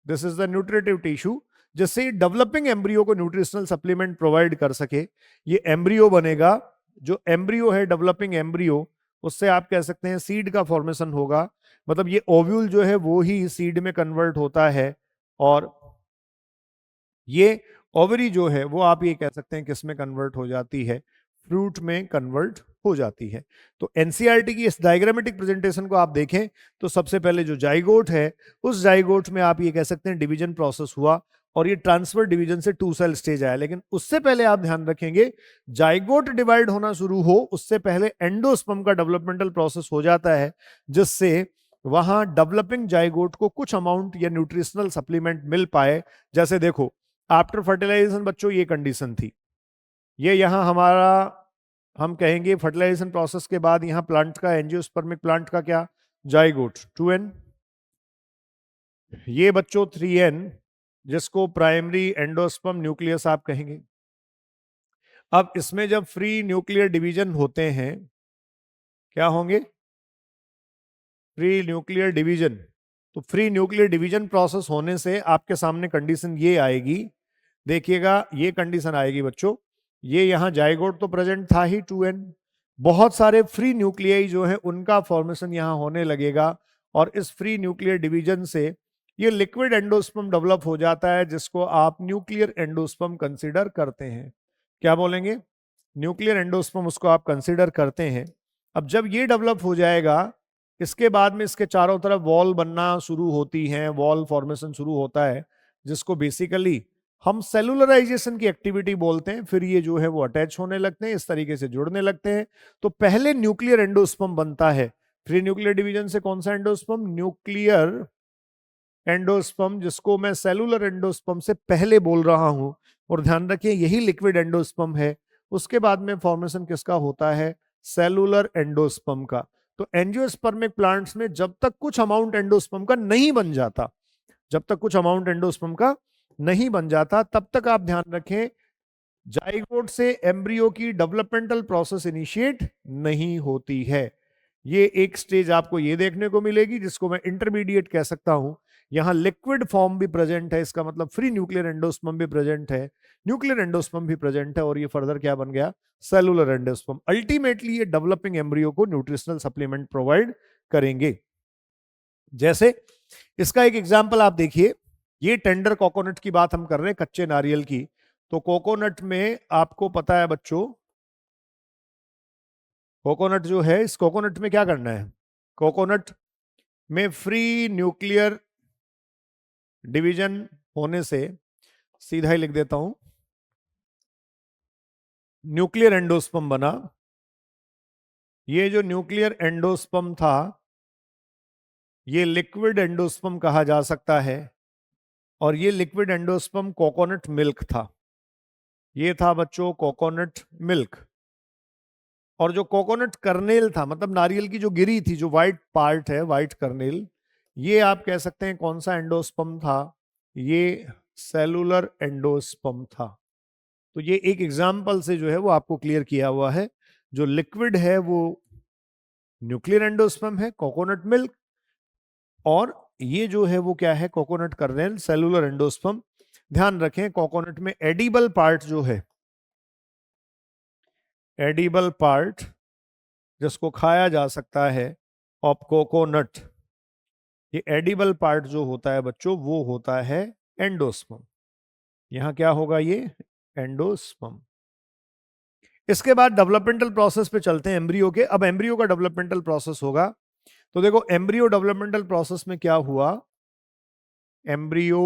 this is the nutritive tissue, जिससे डेवलपिंग एम्ब्रियो को न्यूट्रिशनल सप्लीमेंट प्रोवाइड कर सके। ये एम्ब्रियो बनेगा, जो एम्ब्रियो है डेवलपिंग एम्ब्रियो, उससे आप कह सकते हैं सीड का फॉर्मेशन होगा। मतलब ये ओव्यूल जो है वो ही सीड में कन्वर्ट होता है, और ये ओवरी जो है वो आप ये कह सकते हैं किस में कन्वर्ट हो जाती है, फ्रूट में कन्वर्ट हो जाती है। तो एनसीईआरटी की इस डायग्रामेटिक प्रेजेंटेशन को आप देखें तो सबसे पहले जो जाइगोट है उस जाइगोट में आप ये कह सकते हैं डिवीजन प्रोसेस हुआ, और ये ट्रांसफर डिवीजन से 2 सेल स्टेज आया। लेकिन उससे पहले आप ध्यान रखेंगे जाइगोट डिवाइड होना शुरू हो उससे पहले एंडोस्पर्म का डेवलपमेंटल प्रोसेस हो जाता है, जिससे वहां डेवलपिंग जाइगोट को कुछ अमाउंट या न्यूट्रिशनल सप्लीमेंट मिल पाए। जैसे देखो आफ्टर फर्टिलाइजेशन बच्चों ये कंडीशन थी, ये यहां हमारा हम कहेंगे फर्टिलाइजेशन प्रोसेस के बाद यहां प्लांट का एंजियोस्पर्मिक प्लांट का क्या, जाइगोट 2n, ये बच्चों 3n जिसको प्राइमरी एंडोस्पर्म न्यूक्लियस आप कहेंगे। अब इसमें जब फ्री न्यूक्लियर डिवीजन होते हैं, क्या होंगे, फ्री न्यूक्लियर डिवीजन। तो फ्री न्यूक्लियर डिवीजन प्रोसेस होने से आपके सामने कंडीशन ये आएगी, देखिएगा ये कंडीशन आएगी बच्चों, ये यहां जाइगोट तो प्रेजेंट था ही 2n, बहुत सारे फ्री न्यूक्लियाई जो है उनका फॉर्मेशन यहां होने लगेगा, और इस फ्री न्यूक्लियर डिवीजन से ये लिक्विड एंडोस्पर्म डेवलप हो जाता है, जिसको आप न्यूक्लियर एंडोस्पर्म कंसीडर करते हैं। क्या बोलेंगे, न्यूक्लियर एंडोस्पर्म उसको आप कंसीडर करते हैं। अब जब ये डेवलप हो जाएगा इसके बाद में इसके चारों तरफ वॉल बनना शुरू होती हैं, वॉल फॉर्मेशन शुरू होता है, जिसको बेसिकली हम सेलुलराइजेशन की एक्टिविटी बोलते हैं। फिर ये जो है वो अटैच होने लगते हैं, इस तरीके से जुड़ने लगते हैं। तो पहले न्यूक्लियर एंडोस्पर्म बनता है, फ्री न्यूक्लियर डिवीजन से कौन सा एंडोस्पर्म, न्यूक्लियर एंडोस्पर्म, जिसको मैं सेलुलर एंडोस्पर्म से पहले बोल रहा हूं, और ध्यान रखिए यही लिक्विड एंडोस्पर्म है। उसके बाद में फॉर्मेशन किसका होता है? सेलुलर एंडोस्पर्म का। तो एंजियोस्पर्मिक प्लांट्स में जब तक कुछ अमाउंट एंडोस्पर्म का नहीं बन जाता, जब तक कुछ अमाउंट एंडोस्पर्म का नहीं बन जाता, तब तक आप ध्यान रखें जाइगोट से एम्ब्रियो की डेवलपमेंटल प्रोसेस इनिशिएट नहीं होती है। ये एक स्टेज आपको ये देखने को मिलेगी जिसको मैं इंटरमीडिएट कह सकता हूं। यहां लिक्विड फॉर्म भी प्रेजेंट है, इसका मतलब फ्री न्यूक्लियर एंडोस्पर्म भी प्रेजेंट है, न्यूक्लियर एंडोस्पर्म भी प्रेजेंट है, और ये फर्दर क्या बन गया? Cellular endosperm. अल्टीमेटली ये डेवलपिंग एम्ब्रियो को न्यूट्रिशनल सप्लीमेंट प्रोवाइड करेंगे। जैसे इसका एक एग्जाम्पल आप देखिए, ये टेंडर कोकोनट की बात हम कर रहे हैं, कच्चे नारियल की। तो कोकोनट में आपको पता है बच्चों, कोकोनट जो है, इस कोकोनट में क्या करना है? कोकोनट में फ्री न्यूक्लियर डिवीजन होने से, सीधा ही लिख देता हूं, न्यूक्लियर एंडोस्पर्म बना। ये जो न्यूक्लियर एंडोस्पर्म था, ये लिक्विड एंडोस्पर्म कहा जा सकता है, और ये लिक्विड एंडोस्पर्म कोकोनट मिल्क था। ये था बच्चों कोकोनट मिल्क। और जो कोकोनट कर्नेल था, मतलब नारियल की जो गिरी थी, जो व्हाइट पार्ट है, व्हाइट कर्नेल, ये आप कह सकते हैं कौन सा एंडोस्पर्म था? ये सेलुलर एंडोस्पर्म था। तो ये एक एग्जाम्पल से जो है वो आपको क्लियर किया हुआ है। जो लिक्विड है वो न्यूक्लियर एंडोस्पर्म है, कोकोनट मिल्क, और ये जो है वो क्या है? Coconut kernel, cellular endosperm. ध्यान रखें कोकोनट में एडिबल पार्ट जो है, एडिबल पार्ट जिसको खाया जा सकता है ऑफ कोकोनट, ये एडिबल पार्ट जो होता है बच्चों वो होता है एंडोस्पर्म। यहां क्या होगा? ये एंडोस्पर्म। इसके बाद डेवलपमेंटल प्रोसेस पे चलते हैं एम्ब्रियो के। अब एम्ब्रियो का डेवलपमेंटल प्रोसेस होगा, तो देखो एम्ब्रियो डेवलपमेंटल प्रोसेस में क्या हुआ? एम्ब्रियो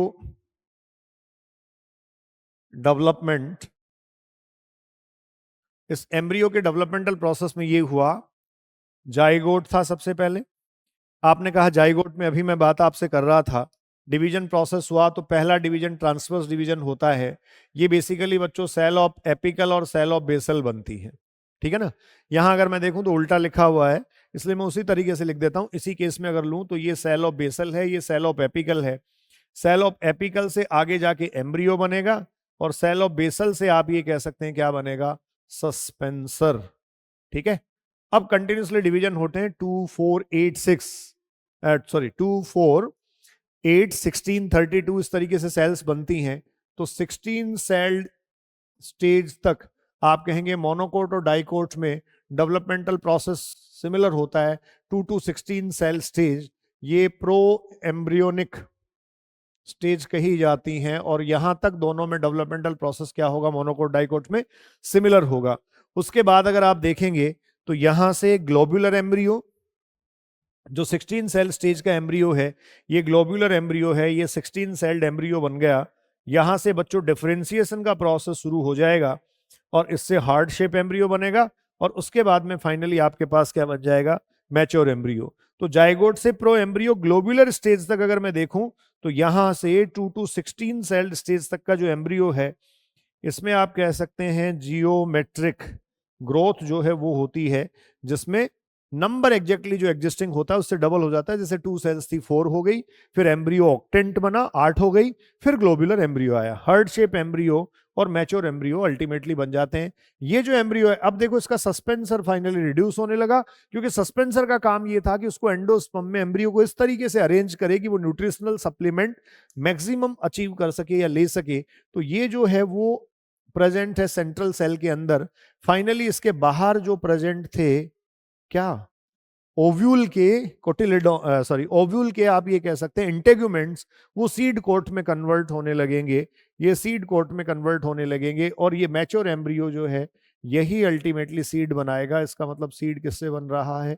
डेवलपमेंट, इस एम्ब्रियो के डेवलपमेंटल प्रोसेस में ये हुआ, जाइगोट था सबसे पहले। आपने कहा जाइगोट में, अभी मैं बात आपसे कर रहा था, डिवीजन प्रोसेस हुआ, तो पहला डिवीजन ट्रांसवर्स डिवीजन होता है। ये बेसिकली बच्चों सेल ऑफ एपिकल और सेल ऑफ बेसल बनती है, ठीक है ना। यहां अगर मैं देखूं तो उल्टा लिखा हुआ है, इसलिए मैं उसी तरीके से लिख देता हूं। इसी केस में अगर लूं तो ये सेल ऑफ बेसल है, ये सेल ऑफ एपिकल है। सेल ऑफ एपिकल से आगे जाके एम्ब्रियो बनेगा, और सेल ऑफ बेसल से आप ये कह सकते हैं क्या बनेगा? सस्पेंसर, ठीक है। अब कंटिन्यूसली डिवीजन होते हैं, 2 4 8 6, सॉरी 2 4 8 16 32, इस तरीके से सेल्स बनती हैं। तो 16 सेल्ड स्टेज तक आप कहेंगे मोनोकोट और डाइकोट में डेवलपमेंटल प्रोसेस सिमिलर होता है। 2 to 16 सेल स्टेज ये प्रो एम्ब्रियोनिक स्टेज कही जाती हैं, और यहां तक दोनों में डेवलपमेंटल प्रोसेस क्या होगा? मोनोकोट डाइकोट में सिमिलर होगा। उसके बाद अगर आप देखेंगे तो यहां से ग्लोबुलर एम्ब्रियो, जो 16 सेल स्टेज का एम्ब्रियो है, ये ग्लोबुलर एम्ब्रियो है, ये 16 सेल्ड एम्ब्रियो बन गया। यहां से बच्चों डिफरेंशिएशन का प्रोसेस शुरू हो जाएगा, और इससे हार्ड शेप एम्ब्रियो बनेगा, और उसके बाद में फाइनली आपके पास क्या बन जाएगा? Mature embryo. तो जाइगोट से प्रो एम्ब्रियो ग्लोबुलर स्टेज तक अगर मैं देखूं तो यहां से 2 to 16 सेल्ड स्टेज तक का जो एम्ब्रियो है, इसमें आप कह सकते हैं जियोमेट्रिक ग्रोथ जो है वो होती है, जिसमें नंबर एग्जैक्टली जो एग्जिस्टिंग होता है उससे डबल हो जाता है। जैसे 2 सेल्स थी 4 हो गई, फिर एम्ब्रियो ऑक्टेंट बना 8 हो गई, फिर ग्लोबुलर एम्ब्रियो आया। हार्ड शेप एम्ब्रियो और मैच्योर एम्ब्रियो अल्टीमेटली बन जाते हैं। ये जो एम्ब्रियो है, अब देखो इसका सस्पेंसर फाइनली रिड्यूस होने लगा, क्योंकि सस्पेंसर का काम ये था कि उसको एंडोस्पर्म में एम्ब्रियो को इस तरीके से अरेंज करे कि वो न्यूट्रिशनल सप्लीमेंट मैक्सिमम अचीव कर सके या ले सके। तो ये जो है वो प्रेजेंट है सेंट्रल सेल के अंदर। फाइनली इसके बाहर जो प्रेजेंट थे क्या? ओव्यूल के कोटिलिडो, सॉरी ओव्यूल के आप ये कह सकते हैं इंटेग्यूमेंट्स, वो सीड कोट में कन्वर्ट होने लगेंगे। ये सीड कोट में कन्वर्ट होने लगेंगे, और ये मैच्योर एम्ब्रियो जो है यही अल्टीमेटली सीड बनाएगा। इसका मतलब सीड किससे बन रहा है?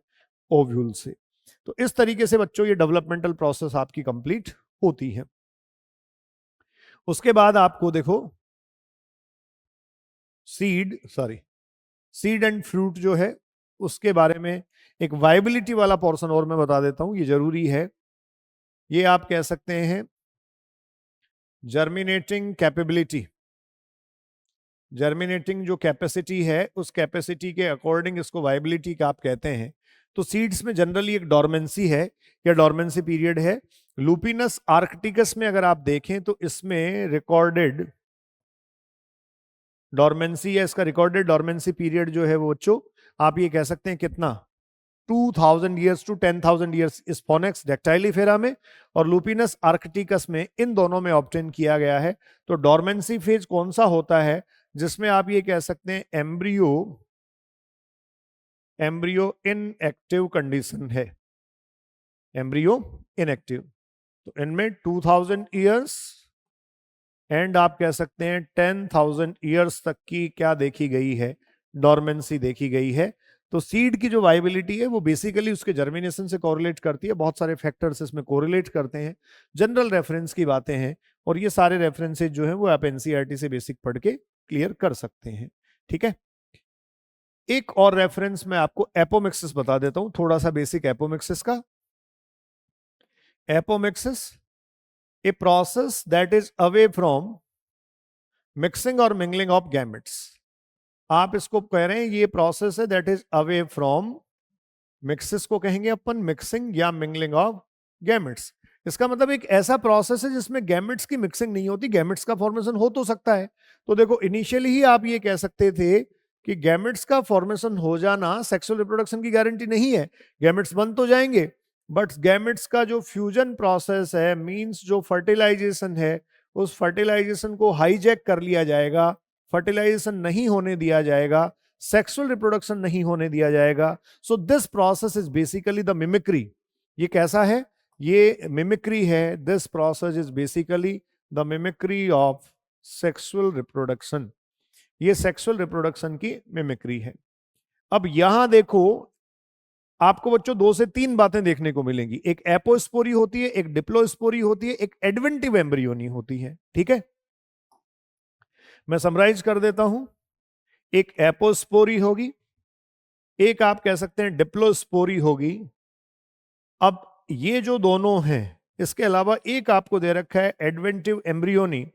ओव्यूल से। तो इस तरीके से बच्चों ये डेवलपमेंटल प्रोसेस आपकी कंप्लीट होती है। उसके बाद आपको देखो सीड एंड फ्रूट जो है उसके बारे में एक वाइबिलिटी वाला पोर्शन और मैं बता देता हूं, ये जरूरी है। ये आप कह सकते हैं जर्मिनेटिंग कैपेबिलिटी। जर्मिनेटिंग जो कैपेसिटी है उस कैपेसिटी के अकॉर्डिंग इसको वाइबिलिटी का आप कहते हैं। तो सीड्स में जनरली एक डॉर्मेंसी है या डॉर्मेंसी पीरियड है। लुपिनस आर्कटिकस में अगर आप देखें तो इसमें रिकॉर्डेड डॉर्मेंसी या इसका रिकॉर्डेड डॉर्मेंसी पीरियड जो है वो बच्चों आप ये कह सकते हैं कितना 2000 ईयर्स टू 10,000 ईयर्स स्पोनेक्स डेक्टाइलिफेरा में और लुपिनस आर्कटिकस में, इन दोनों में ऑब्टेन किया गया है। तो डॉर्मेंसी फेज कौन सा होता है जिसमें आप ये कह सकते हैं एम्ब्रियो इनएक्टिव कंडीशन है, एम्ब्रियो इनएक्टिव। तो इनमें 2000 ईयर्स एंड आप कह सकते हैं 10,000 ईयर्स तक की क्या देखी गई है, डॉर्मेंसी देखी गई है। तो सीड की जो वाइबिलिटी है वो बेसिकली उसके जर्मिनेशन से कोरिलेट करती है। बहुत सारे फैक्टर्स इसमें कोरिलेट करते हैं, जनरल रेफरेंस की बातें हैं और ये सारे रेफरेंसेज जो हैं वो आप एनसीईआरटी से बेसिक पढ़ के क्लियर कर सकते हैं। ठीक है, एक और रेफरेंस मैं आपको एपोमिक्सिस बता देता हूं, थोड़ा सा बेसिक एपोमिक्सिस का। Apomixis a process that is away from mixing और मिंगलिंग ऑफ गैमेट्स। आप इसको कह रहे हैं ये प्रोसेस है that is away from, mixes को कहेंगे अपन मिक्सिंग या मिंगलिंग ऑफ गैमेट्स। इसका मतलब एक ऐसा प्रोसेस है जिसमें गैमेट्स की मिक्सिंग नहीं होती, गैमेट्स का फॉर्मेशन हो तो सकता है। तो देखो इनिशियली ही आप ये कह सकते थे कि गैमेट्स का फॉर्मेशन हो जाना सेक्सुअल रिप्रोडक्शन की गारंटी नहीं है, गैमेट्स बन तो जाएंगे बट गैमेट्स का जो फ्यूजन प्रोसेस है मींस जो फर्टिलाइजेशन है उस फर्टिलाइजेशन को हाईजैक कर लिया जाएगा, फर्टिलाइजेशन नहीं होने दिया जाएगा, सेक्सुअल रिप्रोडक्शन नहीं होने दिया जाएगा। सो this process is basically the mimicry. ये कैसा है, ये मिमिक्री है। This process is basically the mimicry of sexual reproduction, ये सेक्सुअल रिप्रोडक्शन की मिमिक्री है। अब यहां देखो आपको बच्चों 2 से 3 बातें देखने को मिलेंगी, एक एपोस्पोरी होती है, एक डिप्लोस्पोरी होती है, एक एडवेंटिव एम्ब्रियोनी होती है। ठीक है, मैं समराइज कर देता हूं, एक एपोस्पोरी होगी, एक आप कह सकते हैं डिप्लोस्पोरी होगी। अब ये जो दोनों हैं इसके अलावा एक आपको दे रखा है एडवेंटिव एम्ब्रियोनी।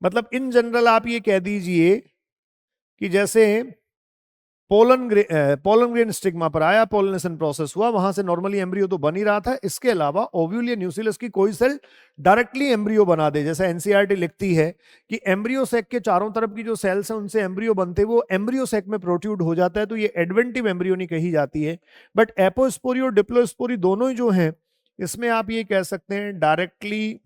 मतलब इन जनरल आप ये कह दीजिए कि जैसे पोलन ग्रेन स्टिग्मा पर आया, पोलिनेशन प्रोसेस हुआ, वहां से नॉर्मली एम्ब्रियो तो बन ही रहा था, इसके अलावा ओव्यूल या न्यूक्लियस की कोई सेल डायरेक्टली एम्ब्रियो बना दे। जैसे एनसीईआरटी लिखती है कि एम्ब्रियो सेक के चारों तरफ की जो सेल्स हैं उनसे एम्ब्रियो बनते वो एम्ब्रियो सेक में प्रोट्रूड हो जाता है, तो ये एडवेंटिव एम्ब्रियोनी कही जाती है। बट एपोस्पोरी और डिप्लोस्पोरी दोनों ही जो हैं इसमें आप ये कह सकते हैं डायरेक्टली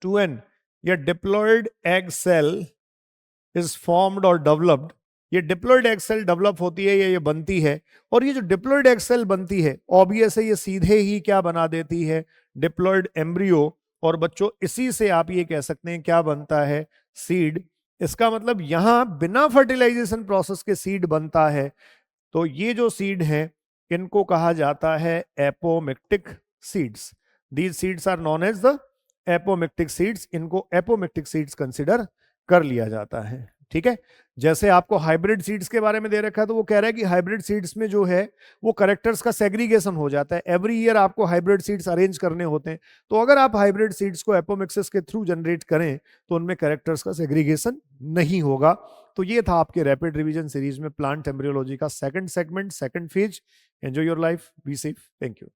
टू एन या diploid egg cell is formed और डेवलप्ड। ये डिप्लॉयड एग सेल डेवलप होती है या ये बनती है, और ये जो डिप्लॉयड एग सेल बनती है ऑब्वियस है ये सीधे ही क्या बना देती है, डिप्लॉयड एम्ब्रियो। और बच्चों इसी से आप ये कह सकते हैं क्या बनता है, सीड। इसका मतलब यहां बिना फर्टिलाइजेशन प्रोसेस के सीड बनता है। तो ये जो सीड है इनको कहा जाता है apomictic seeds. These seeds are known as the apomictic seeds. इनको एपोमिक्टिक सीड्स कंसिडर कर लिया जाता है। ठीक है, जैसे आपको हाइब्रिड सीड्स के बारे में दे रखा है तो वो कह रहा है कि हाइब्रिड सीड्स में जो है वो कैरेक्टर्स का सेग्रीगेशन हो जाता है, एवरी ईयर आपको हाइब्रिड सीड्स अरेंज करने होते हैं। तो अगर आप हाइब्रिड सीड्स को एपोमिक्सिस के थ्रू जनरेट करें तो उनमें कैरेक्टर्स का सेग्रीगेशन नहीं होगा। तो ये था आपके रैपिड रिवीजन सीरीज में प्लांट एम्ब्रियोलॉजी का second segment, second phase. Enjoy your life, be safe, thank you.